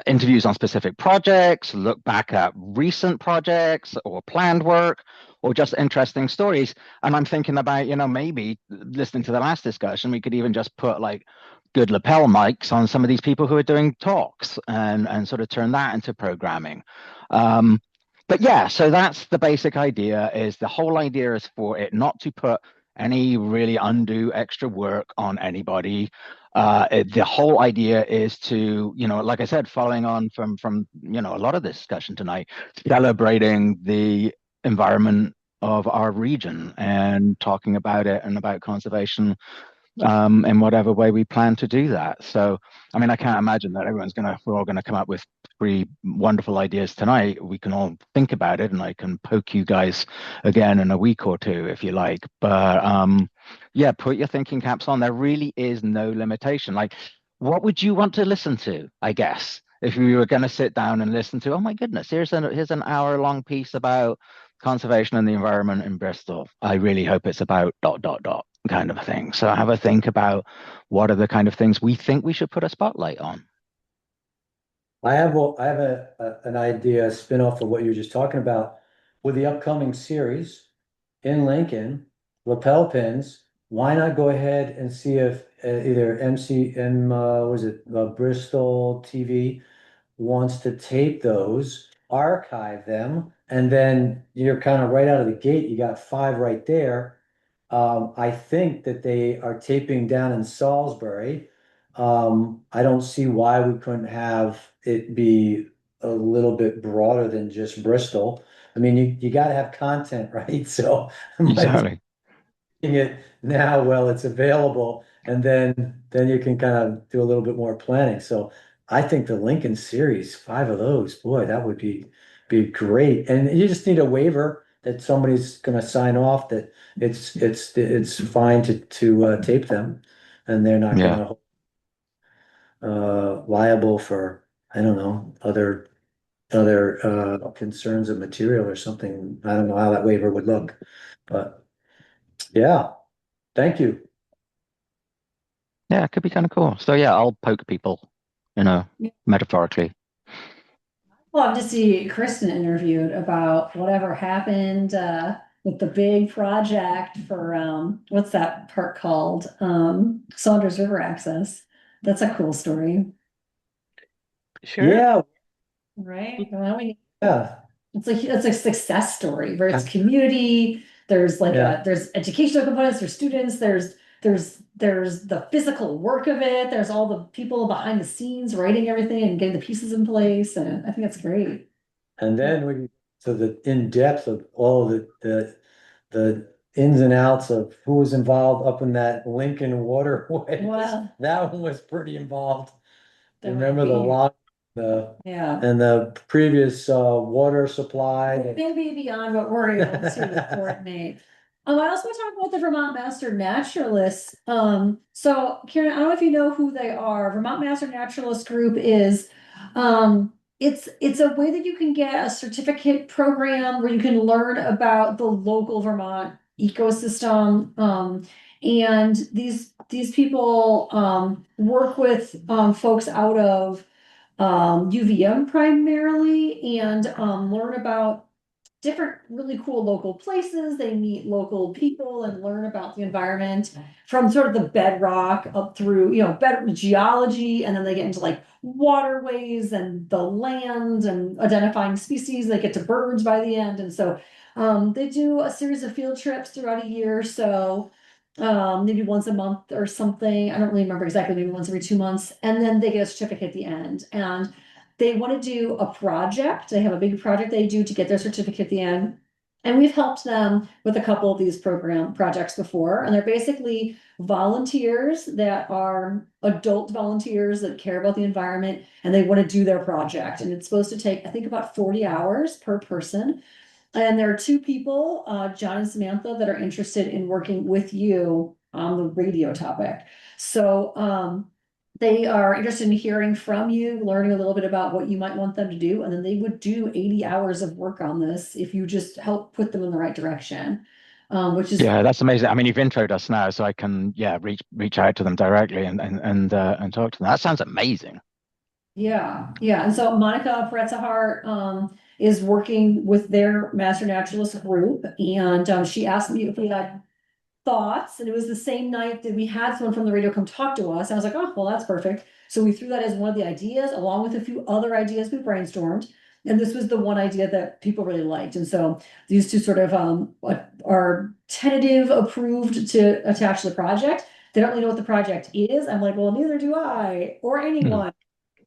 interviews on specific projects, look back at recent projects or planned work, or just interesting stories. And I'm thinking about, maybe listening to the last discussion, we could even just put like good lapel mics on some of these people who are doing talks and sort of turn that into programming. But yeah, so that's the basic idea. Is the whole idea is for it not to put any really undue extra work on anybody. The whole idea is to, like I said, following on from a lot of this discussion tonight, celebrating the environment of our region and talking about it and about conservation in whatever way we plan to do that. So, I mean, I can't imagine that we're all gonna come up with three wonderful ideas tonight, we can all think about it, and I can poke you guys again in a week or two if you like. But yeah, put your thinking caps on. There really is no limitation. Like, what would you want to listen to, I guess, if you were going to sit down and listen to, oh my goodness, here's an hour-long piece about conservation and the environment in Bristol. I really hope it's about dot dot dot kind of a thing. So have a think about what are the kind of things we think we should put a spotlight on. I have an idea, a spin-off of what you were just talking about with the upcoming series in Lincoln, lapel pins. Why not go ahead and see if either was it Bristol TV wants to tape those, archive them, and then you're kind of right out of the gate. You got five right there. I think that they are taping down in Salisbury. I don't see why we couldn't have it be a little bit broader than just Bristol. I mean, you got to have content, right? So Exactly. it now while it's available, and then you can kind of do a little bit more planning. So I think the Lincoln series, five of those, boy, that would be great. And you just need a waiver that somebody's going to sign off that it's fine to tape them, and they're not going Yeah. to liable for, I don't know, other concerns of material or something. I don't know how that waiver would look, but yeah, thank you. Yeah, it could be kind of cool. So yeah, I'll poke people, metaphorically. Love to see Kristen interviewed about whatever happened with the big project for what's that park called? Saunders River Access. That's a cool story, Sure. Yeah, right? Well, yeah, it's a success story where it's community. There's like Yeah. there's educational components, there's students, there's the physical work of it, there's all the people behind the scenes writing everything and getting the pieces in place, and I think that's great. And then we to the in-depth of all the ins and outs of who was involved up in that Lincoln waterway. Wow. That one was pretty involved. That Remember might the be. lot, Yeah. and the previous water supply. Maybe beyond what we're able to coordinate. I also want to talk about the Vermont Master Naturalists. So Karen, I don't know if you know who they are. Vermont Master Naturalist Group is, it's a way that you can get a certificate program where you can learn about the local Vermont ecosystem. And these people work with folks out of UVM primarily and learn about different really cool local places. They meet local people and learn about the environment from sort of the bedrock up through, better geology, and then they get into like waterways and the land and identifying species. They get to birds by the end. And so they do a series of field trips throughout a year. So maybe once a month or something. I don't really remember exactly, maybe once every 2 months. And then they get a certificate at the end. And they want to do a project. They have a big project they do to get their certificate at the end. And we've helped them with a couple of these program projects before. And they're basically volunteers that are adult volunteers that care about the environment and they want to do their project. And it's supposed to take, I think, about 40 hours per person. And there are two people, John and Samantha, that are interested in working with you on the radio topic. So they are interested in hearing from you, learning a little bit about what you might want them to do, and then they would do 80 hours of work on this if you just help put them in the right direction. Which is Yeah, that's amazing. I mean, you've introed us now, so I can reach out to them directly and talk to them. That sounds amazing. Yeah. And so Monica Pretzahart is working with their Master Naturalist group, and she asked me if we had thoughts, and it was the same night that we had someone from the radio come talk to us. I was like, oh, well, that's perfect. So we threw that as one of the ideas, along with a few other ideas we brainstormed. And this was the one idea that people really liked. And so these two sort of are tentative approved to attach to the project. They don't really know what the project is. I'm like, well, neither do I or anyone.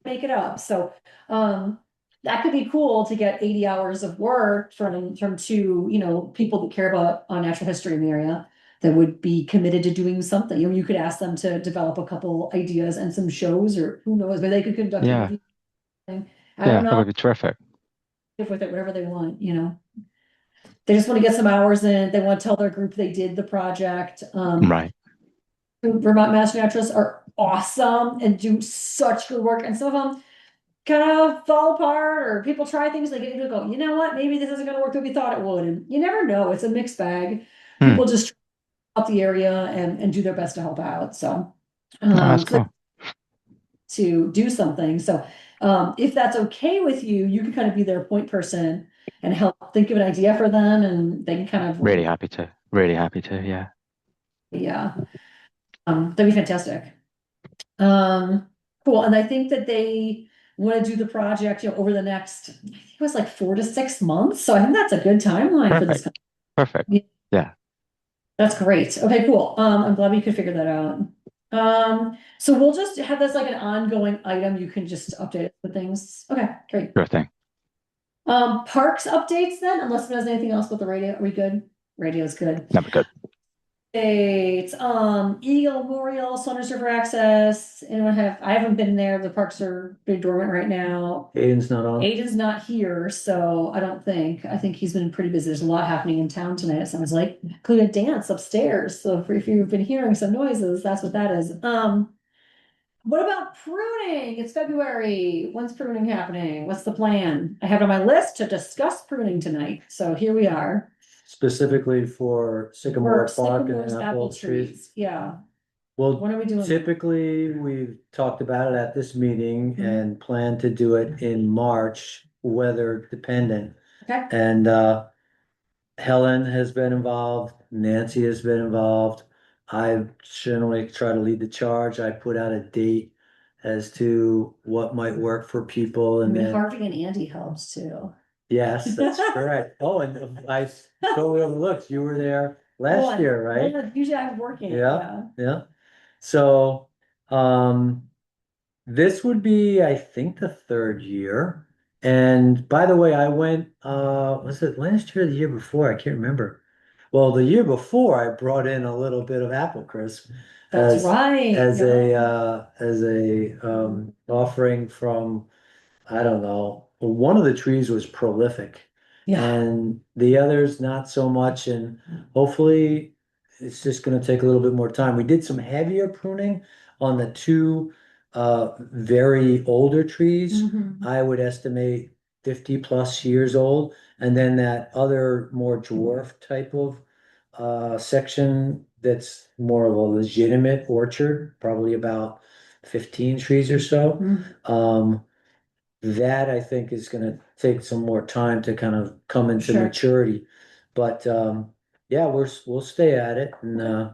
Make it up. So that could be cool to get 80 hours of work from two, people that care about natural history in the area that would be committed to doing something. You could ask them to develop a couple ideas and some shows, or who knows, maybe they could conduct Yeah. interviews. I Yeah, don't that know would be terrific. if with it, whatever they want, you know. They just want to get some hours in. They want to tell their group they did the project. Right. Vermont Master Naturalists are awesome and do such good work. And some of them kind of fall apart, or people try things, they get into it, go, you know what, maybe this isn't gonna work the way we thought it would. And you never know. It's a mixed bag. Hmm. People just out the area and do their best to help out. So Oh, that's so cool. to do something. So if that's okay with you, you can kind of be their point person and help think of an idea for them, and they can kind of Really happy to. Really happy to. Yeah. yeah. That'd be fantastic. Cool. And I think that they want to do the project, you know, over the next, I think it was like 4 to 6 months. So I think that's a good timeline for this. Perfect. Perfect. Yeah. Yeah. That's great. Okay, cool. I'm glad we could figure that out. So we'll just have this like an ongoing item. You can just update the things. Okay, great. Sure thing. Parks updates then, unless there's anything else with the radio. Are we good? Radio's good. That'd be good. It's Eagle Memorial, Saunders River Access. Anyone have, I haven't been there. The parks are pretty dormant right now. Aiden's not on. Aiden's not here, so I don't think. I think he's been pretty busy. There's a lot happening in town tonight. It sounds like, including a dance upstairs. So if you've been hearing some noises, that's what that is. What about pruning? It's February. When's pruning happening? What's the plan? I have it on my list to discuss pruning tonight. So here we are. Specifically for sycamore For bark sycamores, and apple trees. Yeah. Well, When are we doing that? typically, we've talked about it at this meeting Mhm. and plan to do it in March, weather dependent. Okay. And Helen has been involved, Nancy has been involved. I generally try to lead the charge. I put out a date as to what might work for people, I and mean, then, Harvey and Andy helps too. yes, that's correct. Oh, and I totally overlooked, you were there last Oh, year, right? yeah, usually I'm working, Yeah. Yeah. So, this would be, I think, the third year. And by the way, I went, was it last year or the year before? I can't remember. Well, the year before, I brought in a little bit of apple crisp That's as right. as yeah. a offering from, I don't know, one of the trees was prolific. Yeah, And the others not so much, and hopefully it's just gonna take a little bit more time. We did some heavier pruning on the two very older trees. Mhm. I would estimate 50 plus years old, and then that other more dwarf type of section that's more of a legitimate orchard, probably about 15 trees or so. Mhm. That I think is gonna take some more time to kind of come into Sure. maturity. But yeah, we'll stay at it, and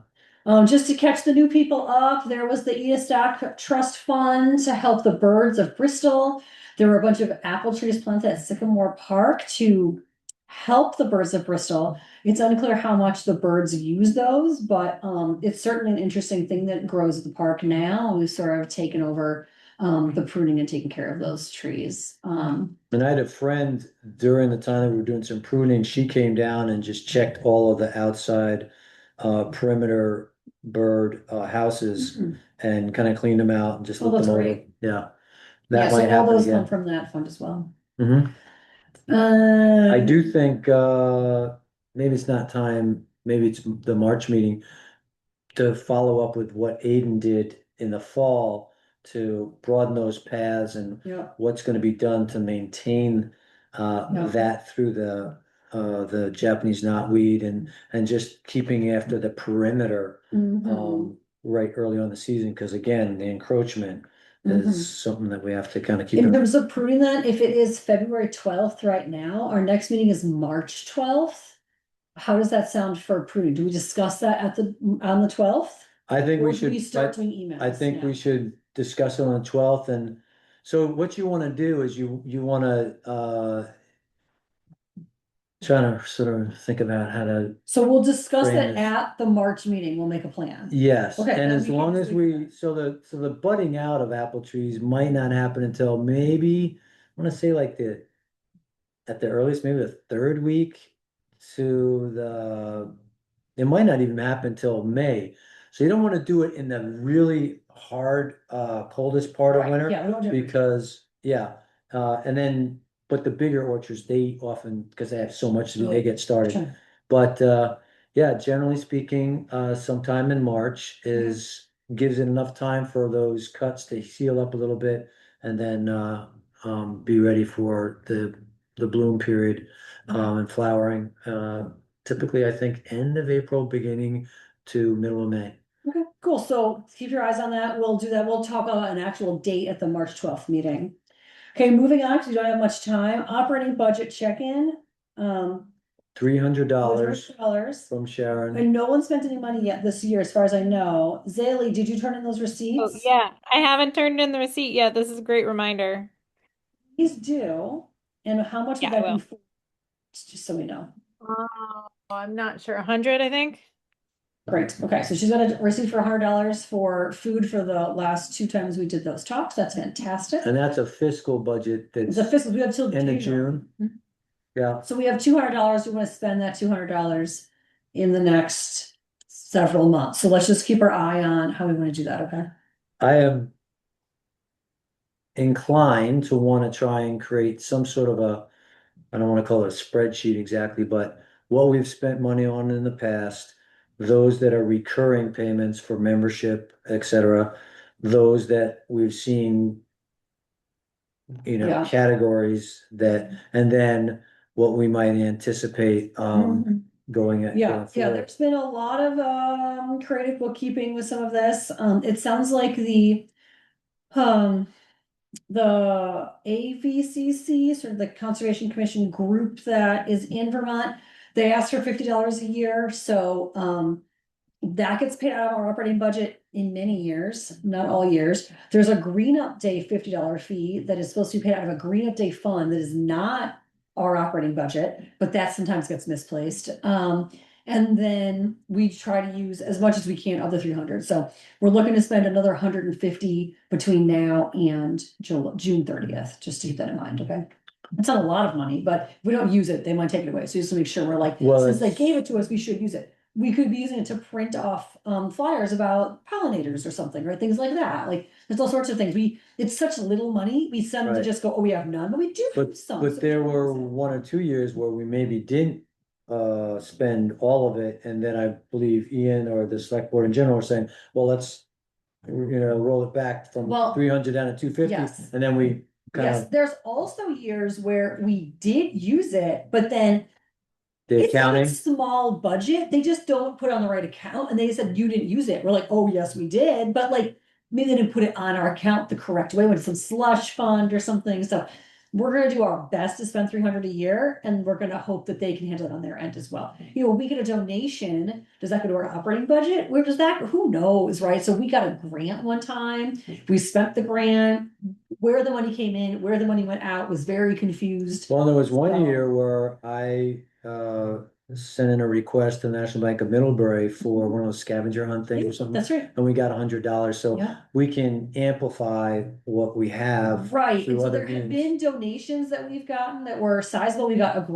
Just to catch the new people up, there was the Stock Trust Fund to help the birds of Bristol. There were a bunch of apple trees planted at Sycamore Park to help the birds of Bristol. It's unclear how much the birds use those, but it's certainly an interesting thing that grows at the park now. We've sort of taken over the pruning and taking care of those trees. and I had a friend during the time that we were doing some pruning, she came down and just checked all of the outside perimeter bird houses Mhm. and kind of cleaned them out and just Oh, looked that's them over. great. Yeah, Yeah, that so might all happen those come again. from that fund as well. Mhm. I do think maybe it's not time, maybe it's the March meeting to follow up with what Aiden did in the fall to broaden those paths and Yeah. what's going to be done to maintain Yeah. that through the Japanese knotweed and just keeping after the perimeter Mhm. right early on in the season, because again, the encroachment Mhm. is something that we have to kind of keep In terms of pruning that, if it is February 12th right now, our next meeting is March 12th. How does that sound for pruning? Do we discuss that on the 12th? I think Or we do should. we start doing emails? I think Yeah. we should discuss it on the 12th, and so what you want to do is you want to trying to sort of think about how to, So we'll discuss frame that this. at the March meeting. We'll make a plan. yes, Okay, and then as we long can as tweak we, so the budding out of apple trees might not happen until maybe, I want to say like at the earliest, maybe the third week to it might not even happen until May. So you don't want to do it in the really hard, coldest part of Right, winter. yeah, we don't do it. Because, yeah, and then, but the bigger orchards, they often, because they have so much to do, they get started. Sure. But yeah, generally speaking, sometime in March gives it enough time for those cuts to heal up a little bit and then be ready for the bloom period and flowering. Typically, I think end of April, beginning to middle of May. Okay, cool. So keep your eyes on that. We'll do that. We'll talk about an actual date at the March 12th meeting. Okay, moving on, because we don't have much time. Operating budget check-in. $300 $300. from Sharon. And no one spent any money yet this year, as far as I know. Zaylee, did you turn in those Oh, receipts? yeah, I haven't turned in the receipt yet. This is a great reminder. Please do. And how much would Yeah, I that be will. for? Just so we know. Oh, I'm not sure. 100, I think. Great. Okay, so she's got a receipt for $100 for food for the last 2 times we did those talks. That's fantastic. And that's a fiscal budget It's that's a fiscal, we have till end of June. June. Yeah, So we have $200. We want to spend that $200 in the next several months. So let's just keep our eye on how we want to do that, okay? I am inclined to want to try and create some sort of I don't want to call it a spreadsheet exactly, but what we've spent money on in the past, those that are recurring payments for membership, et cetera, those that we've seen, Yeah. categories that, and then what we might anticipate Mhm. going Yeah, forward. there's been a lot of creative bookkeeping with some of this. It sounds like um the AVCC, sort of the Conservation Commission group that is in Vermont, they ask for $50 a year, so that gets paid out of our operating budget in many years, not all years. There's a green up day $50 fee that is supposed to be paid out of a green up day fund that is not our operating budget, but that sometimes gets misplaced. And then we try to use as much as we can of the 300. So we're looking to spend another 150 between now and June 30th, just to keep that in mind, okay? It's not a lot of money, but if we don't use it, they might take it away. So just to make sure we're like, Well, since they it's- gave it to us, we should use it. We could be using it to print off flyers about pollinators or something, or things like that. Like, there's all sorts of things. It's such little money. We send them to Right. just go, oh, we have none, but we do have But some. so but there we can were use it. 1 or 2 years where we maybe didn't spend all of it, and then I believe Ian or the select board in general were saying, well, let's roll it back from Well, 300 down to 250, yes. and then we kind Yes, of there's also years where we did use it, but then the it's like accounting. small budget. They just don't put it on the right account, and they said you didn't use it. We're like, oh yes, we did, but like maybe they didn't put it on our account the correct way, when it's some slush fund or something. So we're gonna do our best to spend 300 a year, and we're gonna hope that they can handle it on their end as well. We get a donation. Does that go to our operating budget? Where does that? Who knows, right? So we got a grant one time. We spent the grant. Where the money came in, where the money went out, was very confused. Well, there was one So- year where I sent in a request to the National Bank of Middlebury for one of those scavenger hunt things or something, That's right. and we got $100. So Yeah. we can amplify what we have Right, and through so other there have means. been donations that we've gotten that were sizable. We got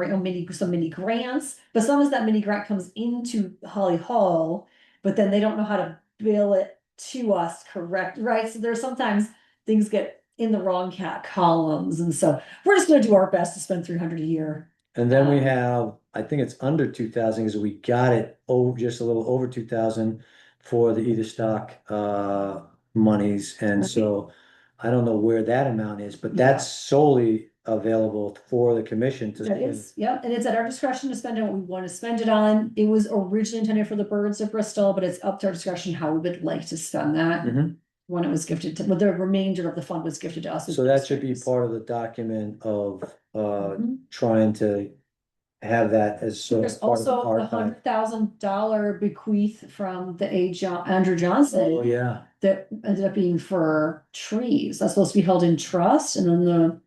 some mini grants, but sometimes that mini grant comes into Holly Hall, but then they don't know how to bill it to us correct, right? So there's sometimes things get in the wrong columns, and so we're just gonna do our best to spend 300 a year. And then we Um, have, I think it's under 2,000, because we got it just a little over 2,000 for the either stock monies, and so I don't know where that amount is, but Yeah. that's solely available for the commission to. That is, yeah, and it's at our discretion to spend it on what we want to spend it on. It was originally intended for the birds of Bristol, but it's up to our discretion how we would like to spend that. Mhm. When it was gifted to, well, the remainder of the fund was gifted to us. So that should be part of the document of Mhm. trying to have that as sort There's of part of the also the archive. $100,000 bequeath from the Andrew Johnson. Oh, yeah. That ended up being for trees. That's supposed to be held in trust, and then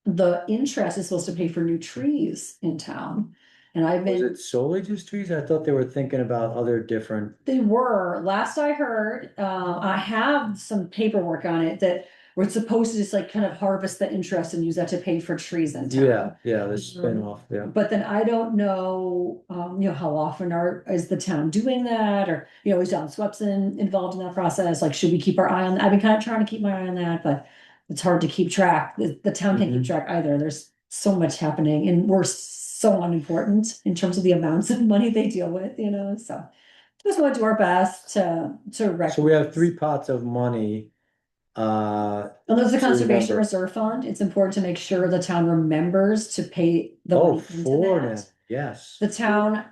the interest is supposed to pay for new trees in town. And I've Was been, it solely just trees? I thought they were thinking about other different. they were, last I heard, I have some paperwork on it that we're supposed to just like kind of harvest the interest and use that to pay for trees in town. Yeah, the spin-off, yeah. But then I don't know, how often is the town doing that, or, is John Swepson involved in that process? Like, should we keep our eye on that? I've been kind of trying to keep my eye on that, but it's hard to keep track. The town can't keep track either. There's so much happening and we're so unimportant in terms of the amounts of money they deal with, so just want to do our best to So we have recognize. 3 pots of money. And there's the to conservation remember. reserve fund. It's important to make sure the town remembers to pay the money into For that. now, yes. The town,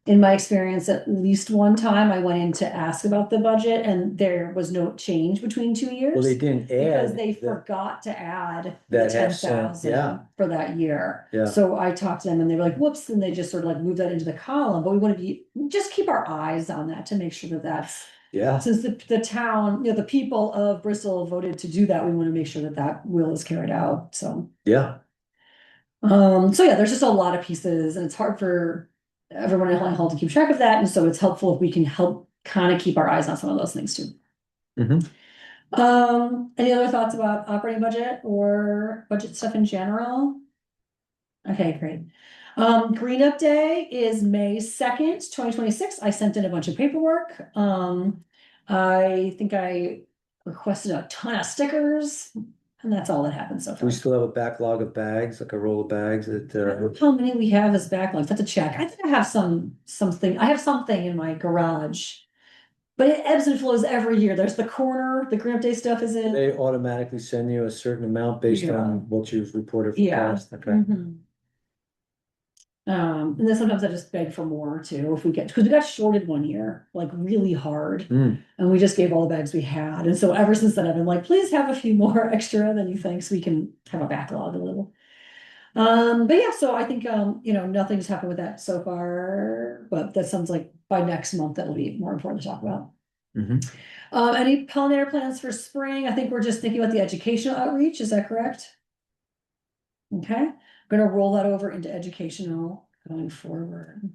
in my experience, at least one time I went in to ask about the budget and there was no change between 2 years. Well, they didn't Because add they the- forgot to add the that 10,000 yeah. for that year. Yeah. So I talked to them and they were like, whoops, and they just sort of like moved that into the column, but we want to just keep our eyes on that to make sure that that's. Yeah. Since the town, the people of Bristol voted to do that, we want to make sure that that will is carried out, so. Yeah. So yeah, there's just a lot of pieces and it's hard for everyone in hall to keep track of that, and so it's helpful if we can help kind of keep our eyes on some of those things too. Any other thoughts about operating budget or budget stuff in general? Okay, great. Green Up Day is May 2nd, 2026. I sent in a bunch of paperwork. I think I requested a ton of stickers, and that's all that happened so Do we far. still have a backlog of bags, like a roll of bags that, How many we have as backlogs? I have to check. I think I have something. I have something in my garage. But it ebbs and flows every year. There's the corner, the Green Up Day stuff is in. they automatically send you a certain amount based Yeah. on what you've reported for Yeah. past? Okay. Mhm. And then sometimes I just beg for more too, if we get, because we got shorted one year, like really hard. And we just gave all the bags we had. And so ever since then, I've been like, please have a few more extra than you think, so we can have a backlog a little. But yeah, so I think, nothing's happened with that so far, but that sounds like by next month, that'll be more important to talk about. Any pollinator plans for spring? I think we're just thinking about the educational outreach. Is that correct? Okay, I'm gonna roll that over into educational going forward.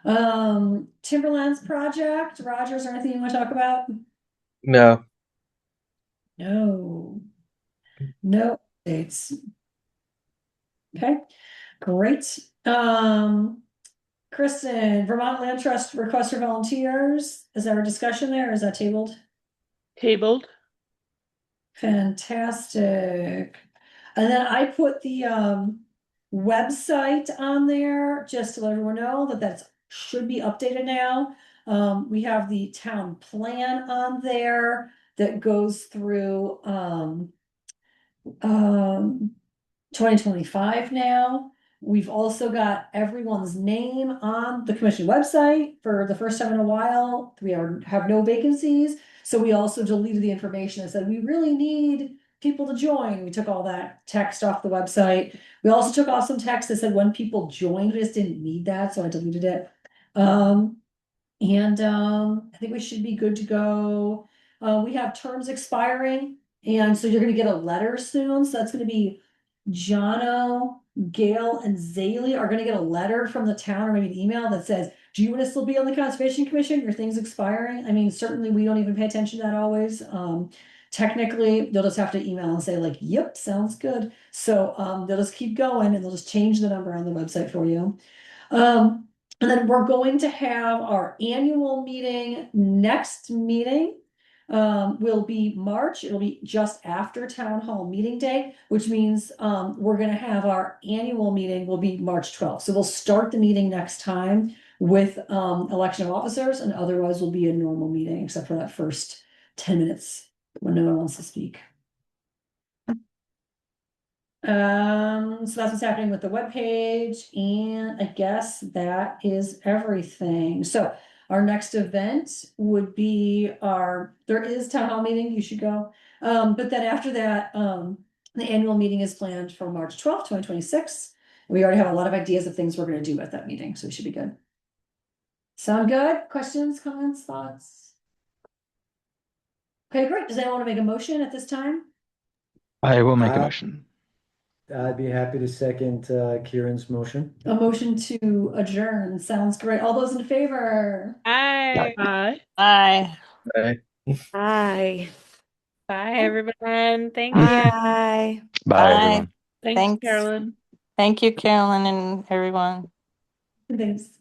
Timberlands project, Roger, is there anything you want to talk about? No. No updates. Okay, great. Kristen, Vermont Land Trust request for volunteers. Is there a discussion there? Or is that tabled? Tabled. Fantastic. And then I put the website on there just to let everyone know that should be updated now. We have the town plan on there that goes through 2025 now. We've also got everyone's name on the commission website for the first time in a while. We have no vacancies. So we also deleted the information that said we really need people to join. We took all that text off the website. We also took off some text that said when people joined, we just didn't need that, so I deleted it. I think we should be good to go. We have terms expiring, and so you're gonna get a letter soon. So that's gonna be Jono, Gail, and Zaley are gonna get a letter from the town or maybe an email that says, do you want to still be on the Conservation Commission? Your thing's expiring. I mean, certainly we don't even pay attention to that always. Technically, they'll just have to email and say like, yep, sounds good. So they'll just keep going and they'll just change the number on the website for you. And then we're going to have our annual meeting. Next meeting will be March. It'll be just after town hall meeting day, which means we're gonna have our annual meeting will be March 12th. So we'll start the meeting next time with election of officers, and otherwise will be a normal meeting except for that first 10 minutes when no one wants to speak. So that's what's happening with the webpage, and I guess that is everything. So our next event would be there is town hall meeting, you should go. But then after that, the annual meeting is planned for March 12th, 2026. We already have a lot of ideas of things we're gonna do at that meeting, so we should be good. Sound good? Questions, comments, thoughts? Okay, great. Does anyone want to make a motion at this time? I will make a motion. I'd be happy to second Kieran's motion. A motion to adjourn. Sounds great. All those in favor? Aye. Aye. Bye. Bye. Aye. Bye, everyone. Thank you. Bye. Bye, Bye. everyone. Thanks, Thanks. Carolyn. Thank you, Carolyn and everyone. Thanks.